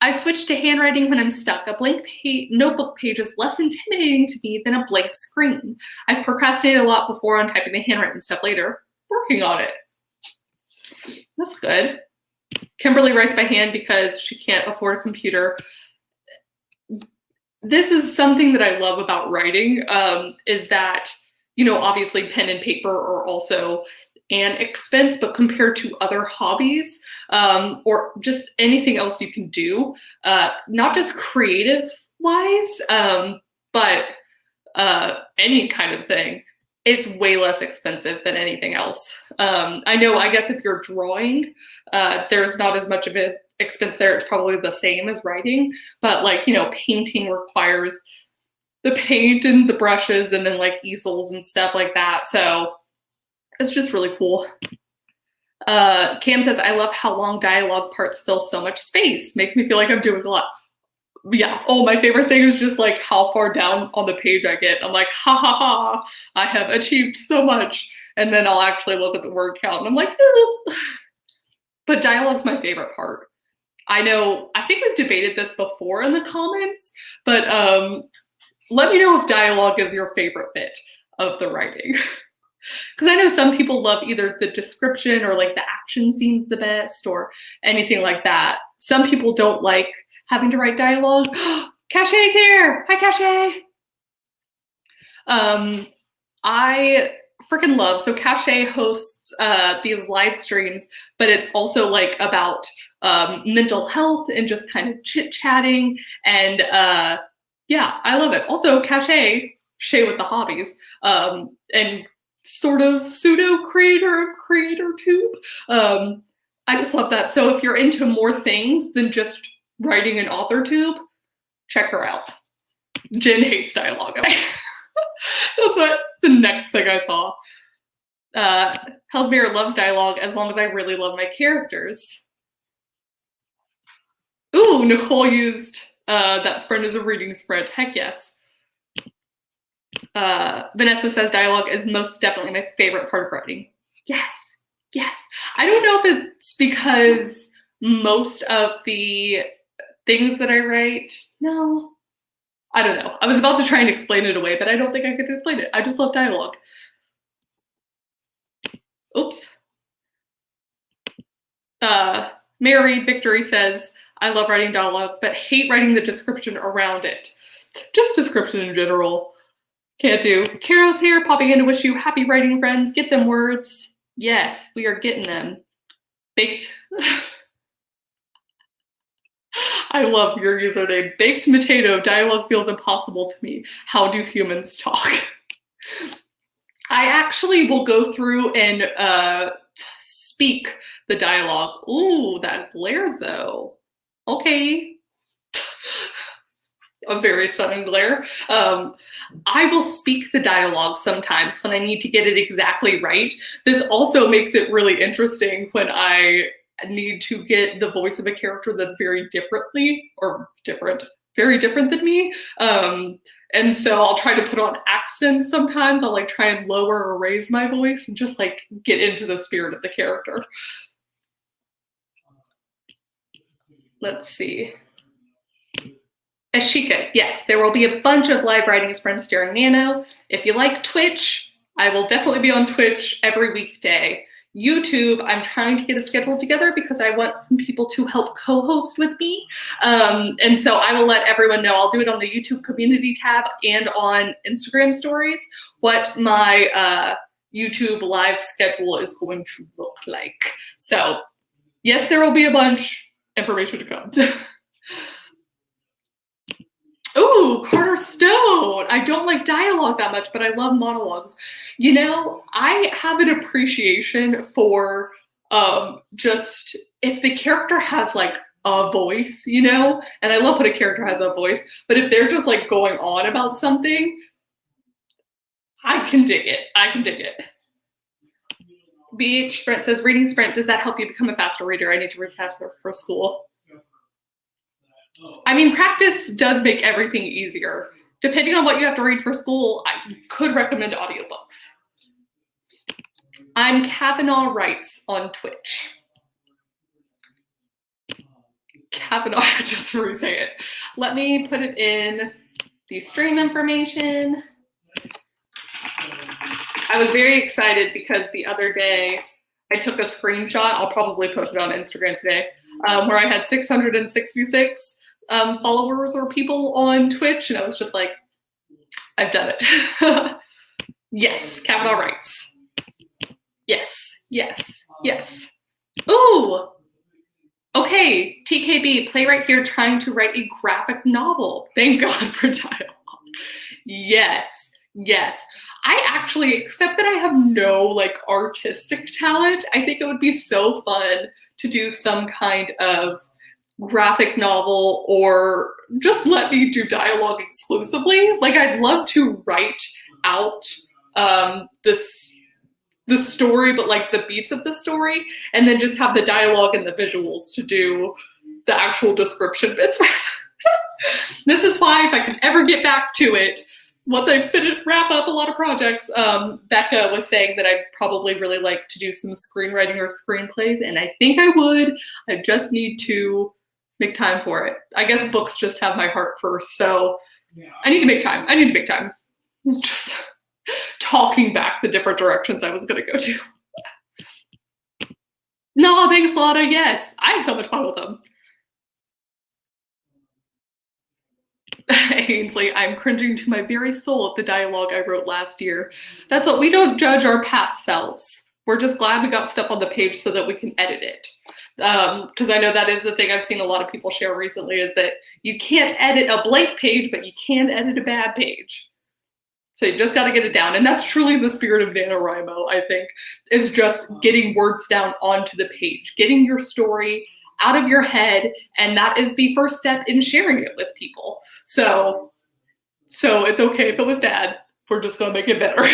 I switched to handwriting when I'm stuck. A blank notebook page is less intimidating to me than a blank screen. I've procrastinated a lot before on typing the handwritten stuff later. Working on it. That's good. Kimberly writes by hand because she can't afford a computer. This is something that I love about writing, is that, you know, obviously pen and paper are also an expense, but compared to other hobbies or just anything else you can do, not just creative wise, but any kind of thing, it's way less expensive than anything else. I know, I guess if you're drawing, there's not as much of an expense there. It's probably the same as writing, but like, you know, painting requires the paint and the brushes and then like easels and stuff like that. So it's just really cool. Cam says, I love how long dialogue parts fill so much space. Makes me feel like I'm doing a lot. Yeah. Oh, my favorite thing is just like how far down on the page I get. I'm like, ha ha ha, I have achieved so much. And then I'll actually look at the word count and I'm like, but dialogue's my favorite part. I know, I think we've debated this before in the comments, but let me know if dialogue is your favorite bit of the writing. Because I know some people love either the description or like the action scenes the best or anything like that. Some people don't like having to write dialogue. Cachet's here! Hi, Cachet! I freaking love, so Cachet hosts these live streams, but it's also like about mental health and just kind of chit-chatting, and yeah, I love it. Also, Cachet, Shay with the hobbies, and sort of pseudo creator of CreatorTube. I just love that. So if you're into more things than just writing an author tube, check her out. Jen hates dialogue. That's what the next thing I saw. Hellsbeer loves dialogue as long as I really love my characters. Ooh, Nicole used that sprint as a reading sprint. Heck yes. Vanessa says dialogue is most definitely my favorite part of writing. Yes, yes. I don't know if it's because most of the things that I write, no, I don't know. I was about to try and explain it away, but I don't think I could explain it. I just love dialogue. Oops. Mary Victory says, I love writing dialogue, but hate writing the description around it. Just description in general. Can't do. Carol's here, popping in to wish you happy writing, friends. Get them words. Yes, we are getting them. Baked. I love your username. Baked potato. Dialogue feels impossible to me. How do humans talk? I actually will go through and speak the dialogue. Ooh, that glare though. Okay. A very sudden glare. I will speak the dialogue sometimes when I need to get it exactly right. This also makes it really interesting when I need to get the voice of a character that's very very different than me. And so I'll try to put on accents sometimes. I'll like try and lower or raise my voice and just like get into the spirit of the character. Let's see. Ashika, yes, there will be a bunch of live writing sprints during Nano. If you like Twitch, I will definitely be on Twitch every weekday. YouTube, I'm trying to get a schedule together because I want some people to help co-host with me. And so I will let everyone know. I'll do it on the YouTube community tab and on Instagram stories what my YouTube live schedule is going to look like. So yes, there will be a bunch. Information to come. Ooh, Carter Stone. I don't like dialogue that much, but I love monologues. You know, I have an appreciation for just if the character has like a voice, you know, and I love when a character has a voice, but if they're just like going on about something, I can dig it. I can dig it. BH Sprint says, reading Sprint, does that help you become a faster reader? I need to read faster for school. I mean, practice does make everything easier. Depending on what you have to read for school, I could recommend audiobooks. I'm Kavanaugh Writes on Twitch. Kavanaugh, just re-say it. Let me put it in the stream information. I was very excited because the other day I took a screenshot. I'll probably post it on Instagram today, where I had 666 followers or people on Twitch, and I was just like, I've done it. Yes, Kavanaugh Writes. Yes, yes, yes. Ooh. Okay, TKB, playwright here trying to write a graphic novel. Thank God for dialogue. Yes, yes. I actually, except that I have no like artistic talent, I think it would be so fun to do some kind of graphic novel or just let me do dialogue exclusively. Like I'd love to write out the story, but like the beats of the story, and then just have the dialogue and the visuals to do the actual description bits. This is why if I can ever get back to it, once I wrap up a lot of projects, Becca was saying that I'd probably really like to do some screenwriting or screenplays, and I think I would. I just need to make time for it. I guess books just have my heart first, so Yeah. I need to make time. I need to make time. Just talking back the different directions I was going to go to. No, thanks, Lotta. Yes, I have so much fun with them. Ainsley, I'm cringing to my very soul at the dialogue I wrote last year. That's what we don't judge our past selves. We're just glad we got stuff on the page so that we can edit it. Because I know that is the thing I've seen a lot of people share recently is that you can't edit a blank page, but you can edit a bad page. So you just got to get it down. And that's truly the spirit of NaNoWriMo, I think, is just getting words down onto the page, getting your story out of your head, and that is the first step in sharing it with people. So it's okay if it was bad. We're just gonna make it better.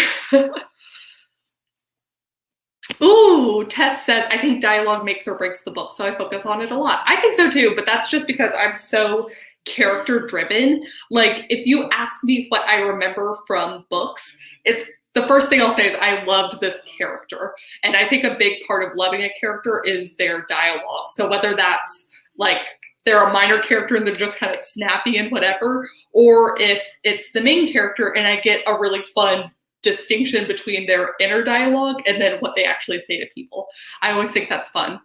Ooh, Tess says, I think dialogue makes or breaks the book, so I focus on it a lot. I think so too, but that's just because I'm so character driven. Like, if you ask me what I remember from books, it's the first thing I'll say is I loved this character. And I think a big part of loving a character is their dialogue. So whether that's like they're a minor character and they're just kind of snappy and whatever, or if it's the main character and I get a really fun distinction between their inner dialogue and then what they actually say to people. I always think that's fun.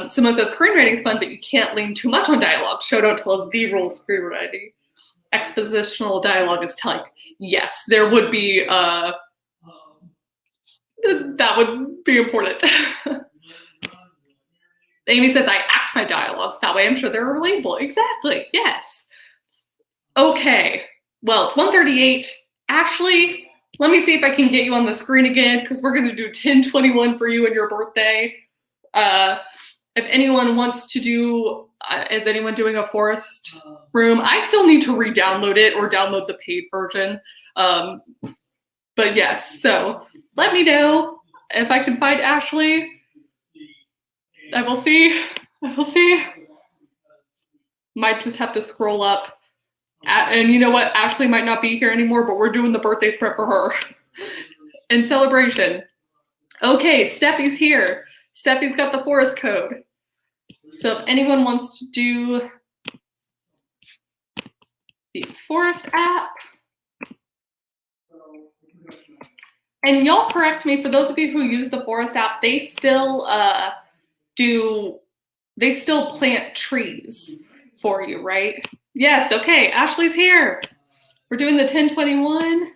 Someone says screenwriting is fun, but you can't lean too much on dialogue. Show don't tell is the rule of screenwriting. Expositional dialogue is telling. Yes, there would be, that would be important. Amy says, I act my dialogues. That way I'm sure they're relatable. Exactly, yes. Okay, well, it's 1:38. Ashley, let me see if I can get you on the screen again because we're gonna do 1021 for you and your birthday. If anyone wants to do, is anyone doing a forest room? I still need to re-download it or download the paid version. But yes, so let me know if I can find Ashley. I will see. I will see. Might just have to scroll up. And you know what? Ashley might not be here anymore, but we're doing the birthday sprint for her. In celebration. Okay, Steffi's here. Steffi's got the forest code. So if anyone wants to do the forest app, and y'all correct me, for those of you who use the forest app, they still plant trees for you, right? Yes, okay, Ashley's here. We're doing the 1021.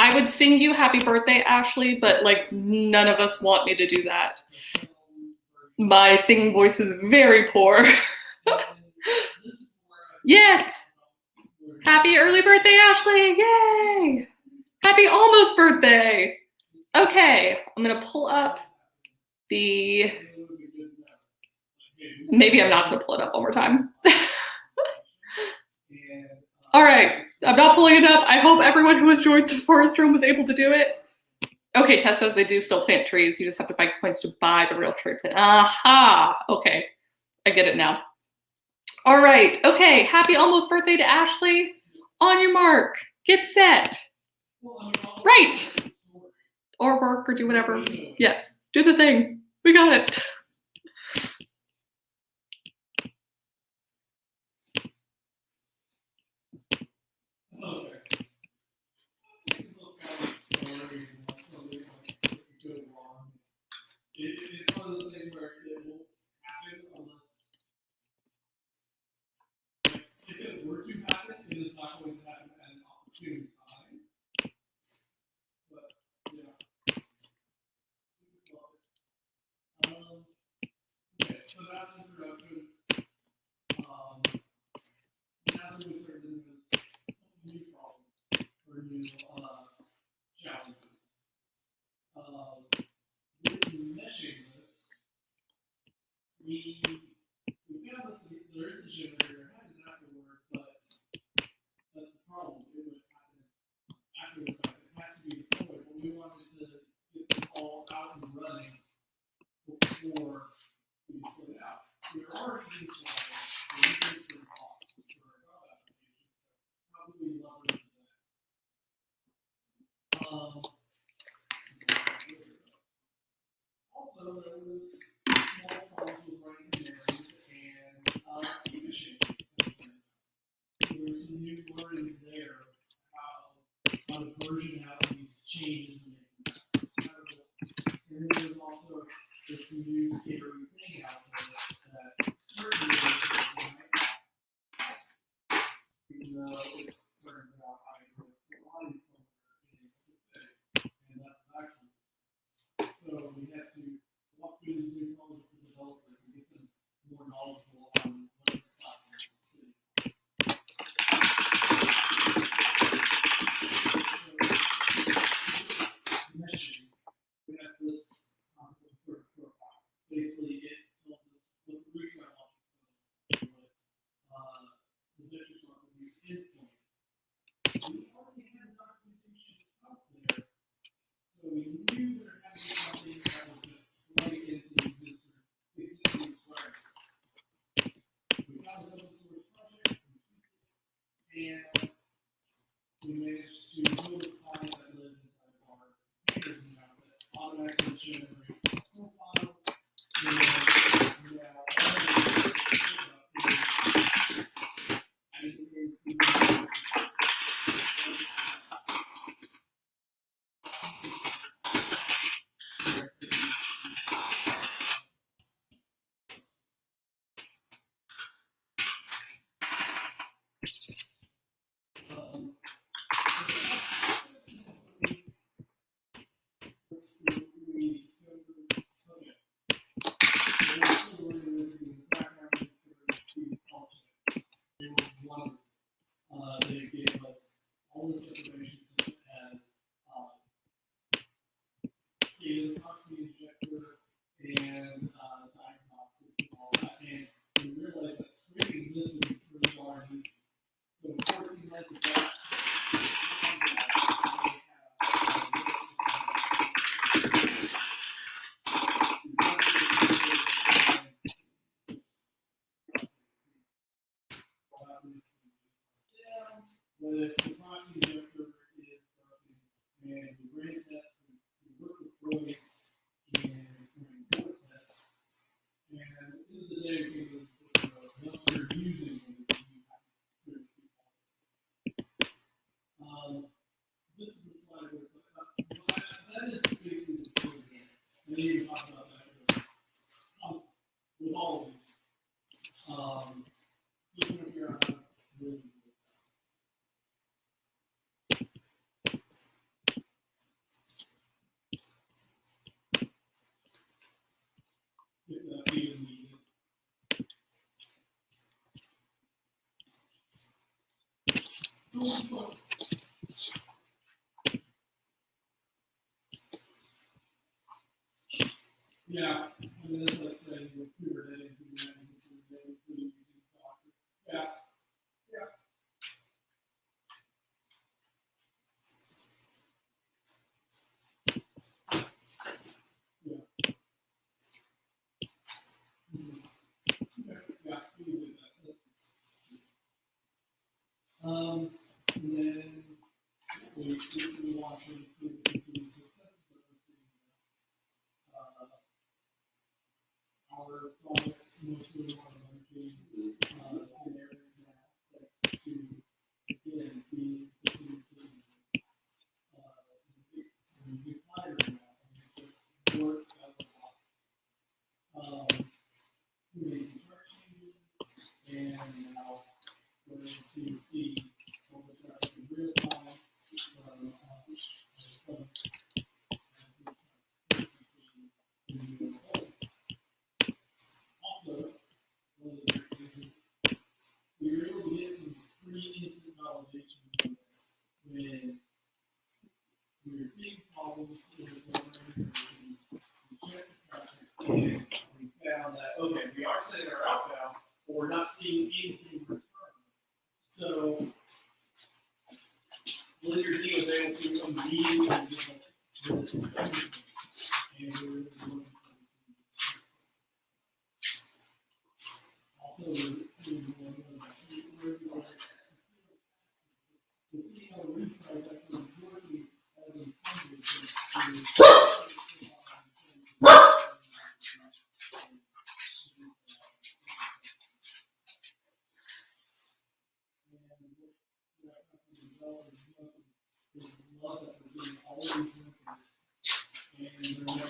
I would sing you happy birthday, Ashley, but like none of us want me to do that. My singing voice is very poor. Yes! Happy early birthday, Ashley! Yay! Happy almost birthday! Okay, I'm gonna pull up the, maybe I'm not gonna pull it up one more time. All right, I'm not pulling it up. I hope everyone who has joined the forest room was able to do it. Okay, Tess says they do still plant trees. You just have to buy coins to buy the real tree plant. Aha, okay, I get it now. All right, okay, happy almost birthday to Ashley. On your mark, get set. Right. Or work or do whatever. Yes, do the thing. We got it. It's one of those things where it will happen unless, if it were to happen, it is not going to happen at an opportune time. But yeah. Okay, so that's introduction. Now we start into this new problems or new challenges. With meshing this, we found that there is a generator. It happens afterwards, but that's the problem. It would happen afterwards. It has to be deployed. But we wanted to get this all out and running before we put it out. We're already insulated. We're using some box for our job application. Probably leverage that. Also, there was small problems with writing narratives, learnings there, how to version out these changes and then there's also this new scary thing out there that certainly might even though it turns out I know it's a lot of somewhere and that's actually so we have to walk through these new problems with the developers and get them more knowledgeable on what the platform is. We have this sort of profile. Basically, it tells us what the root route option is, what the vectors are for these endpoints. We already had documentation out there, so we knew there had to be something that was just right into the existing squares. We found a open source project, and we managed to build a client that lives inside of our computers and that automatically generates profiles. And now they gave us all this information such as state of the proxy injector and diagnostics and all that. And we realized that scraping this would be pretty darn easy. So 14 lines of that. But if the proxy injector is broken and we ran tests, we worked with Roy and ran more tests, and at the end of the day, we came to once you're using them, you have to this is the slide where it's like, that is basically the program. And then you talk about that with all of these. So you can figure out how to really if that's even needed. Yeah, I mean, it's like saying with Kubernetes, using Docker. Yeah, yeah. Yeah. Mm-hmm. Okay, yeah, we can do that. And then we want to include the continued successes that we're seeing. Our projects mostly are emerging in areas now to again be listening to the flyers now and just work out the box. We made some chart changes and now we're going to see all the traffic in real time also, one of the great things is we were able to get some pretty instant validation when we were seeing problems in the programming. We checked the traffic and we found that, okay, we are sending our outbound, but we're not seeing anything return. So, Linear D was able to immediately give us this and we were able to look also, we'll see how the retries actually working as intended love that we're doing all these things, and they're never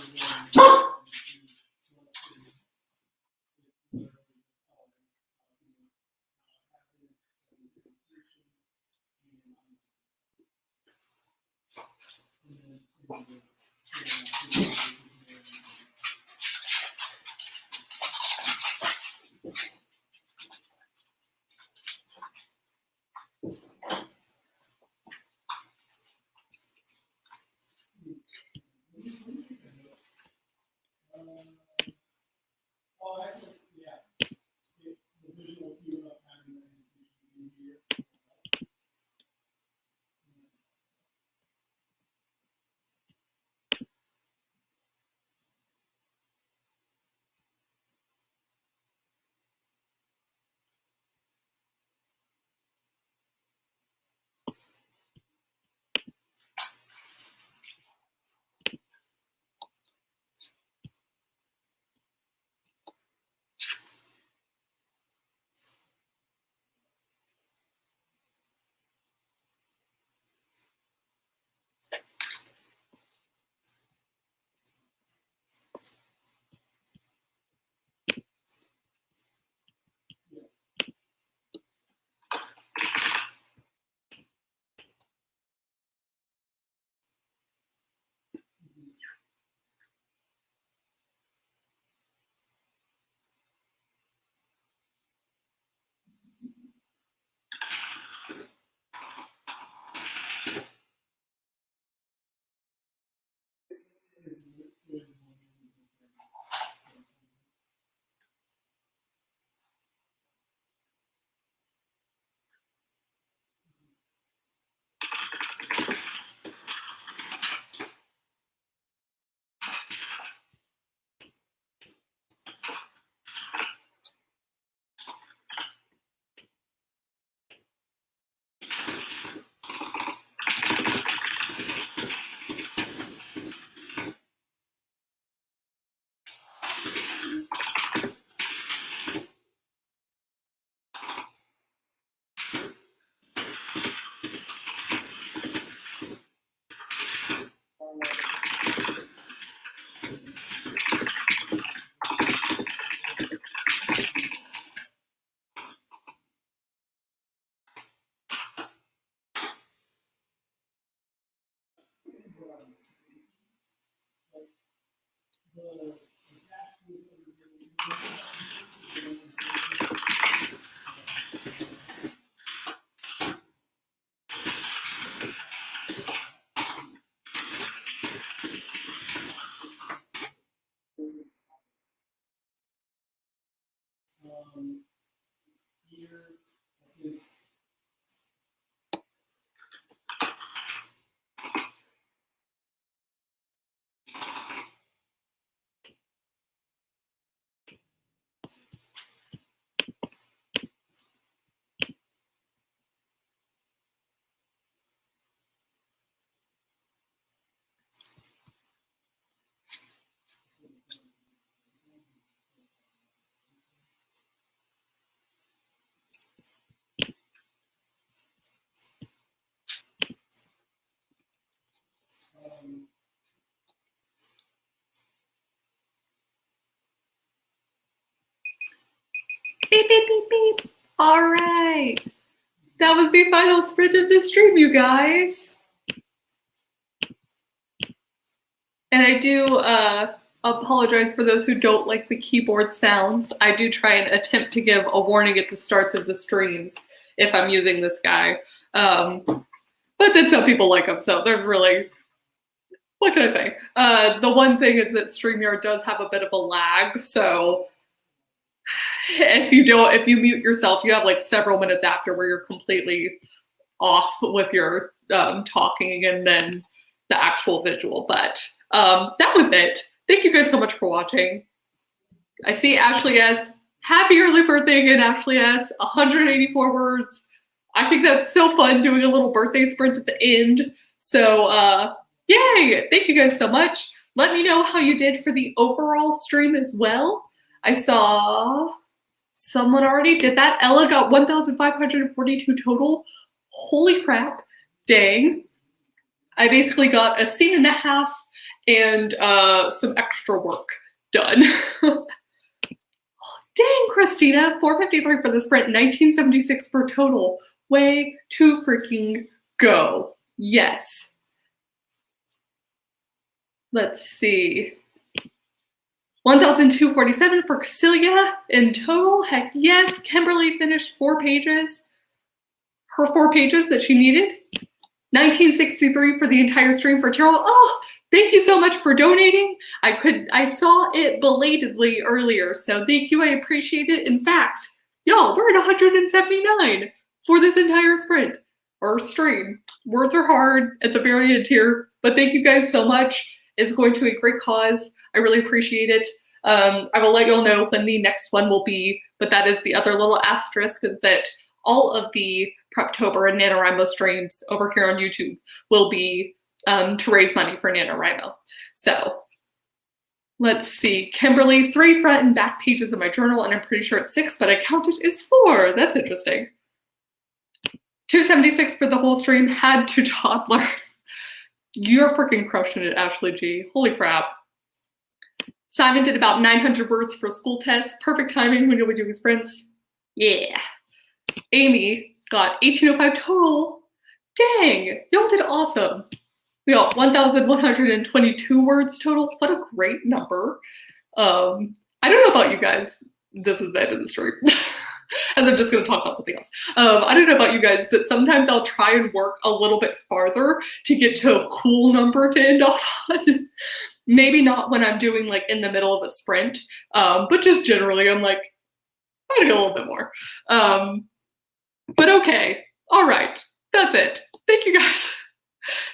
going here. Beep, beep, beep, beep. All right. That was the final sprint of this stream, you guys. And I do apologize for those who don't like the keyboard sounds. I do try and attempt to give a warning at the starts of the streams if I'm using this guy. But then some people like them, so they're really, what can I say? The one thing is that StreamYard does have a bit of a lag, so if you mute yourself, you have like several minutes after where you're completely off with your talking and then the actual visual. But that was it. Thank you guys so much for watching. I see Ashley S. Happy early birthday again, Ashley S. 184 words. I think that's so fun doing a little birthday sprint at the end. So yay! Thank you guys so much. Let me know how you did for the overall stream as well. I saw someone already did that. Ella got 1,542 total. Holy crap. dang. I basically got a scene and a half and some extra work done. Dang, Christina, 453 for the sprint, 1976 for total. Way to freaking go. Yes. Let's see. 1,247 for Cecilia in total. Heck yes. Kimberly finished 4 pages. Her 4 pages that she needed. 1963 for the entire stream for Terrell. Oh, thank you so much for donating. I saw it belatedly earlier, so thank you. I appreciate it. In fact, y'all, we're at 179 for this entire sprint or stream. Words are hard at the very end here, but thank you guys so much. It's going to a great cause. I really appreciate it. I will let y'all know when the next one will be, but that is the other little asterisk, is that all of the Preptober and NaNoWriMo streams over here on YouTube will be to raise money for NaNoWriMo. So let's see. Kimberly, 3 front and back pages of my journal, and I'm pretty sure it's 6, but I counted is 4. That's interesting. 276 for the whole stream. Had to toddler. You're freaking crushing it, Ashley G. Holy crap. Simon did about 900 words for school tests. Perfect timing when you'll be doing sprints. Yeah. Amy got 1805 total. Dang, y'all did awesome. We got 1,122 words total. What a great number. I don't know about you guys. This is the end of the stream. As I'm just going to talk about something else. I don't know about you guys, but sometimes I'll try and work a little bit farther to get to a cool number to end off on. Maybe not when I'm doing like in the middle of a sprint, but just generally I'm like, I'm gonna go a little bit more. But okay, all right, that's it. Thank you guys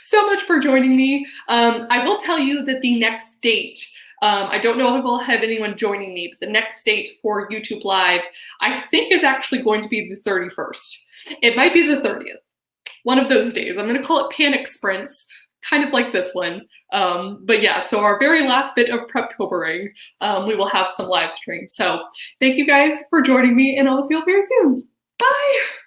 so much for joining me. I will tell you that the next date, I don't know if I'll have anyone joining me, but the next date for YouTube Live, I think is actually going to be the 31st. It might be the 30th, one of those days. I'm gonna call it Panic Sprints, kind of like this one. But yeah, so our very last bit of Preptobering, we will have some live streams. So thank you guys for joining me, and I'll see you all very soon. Bye.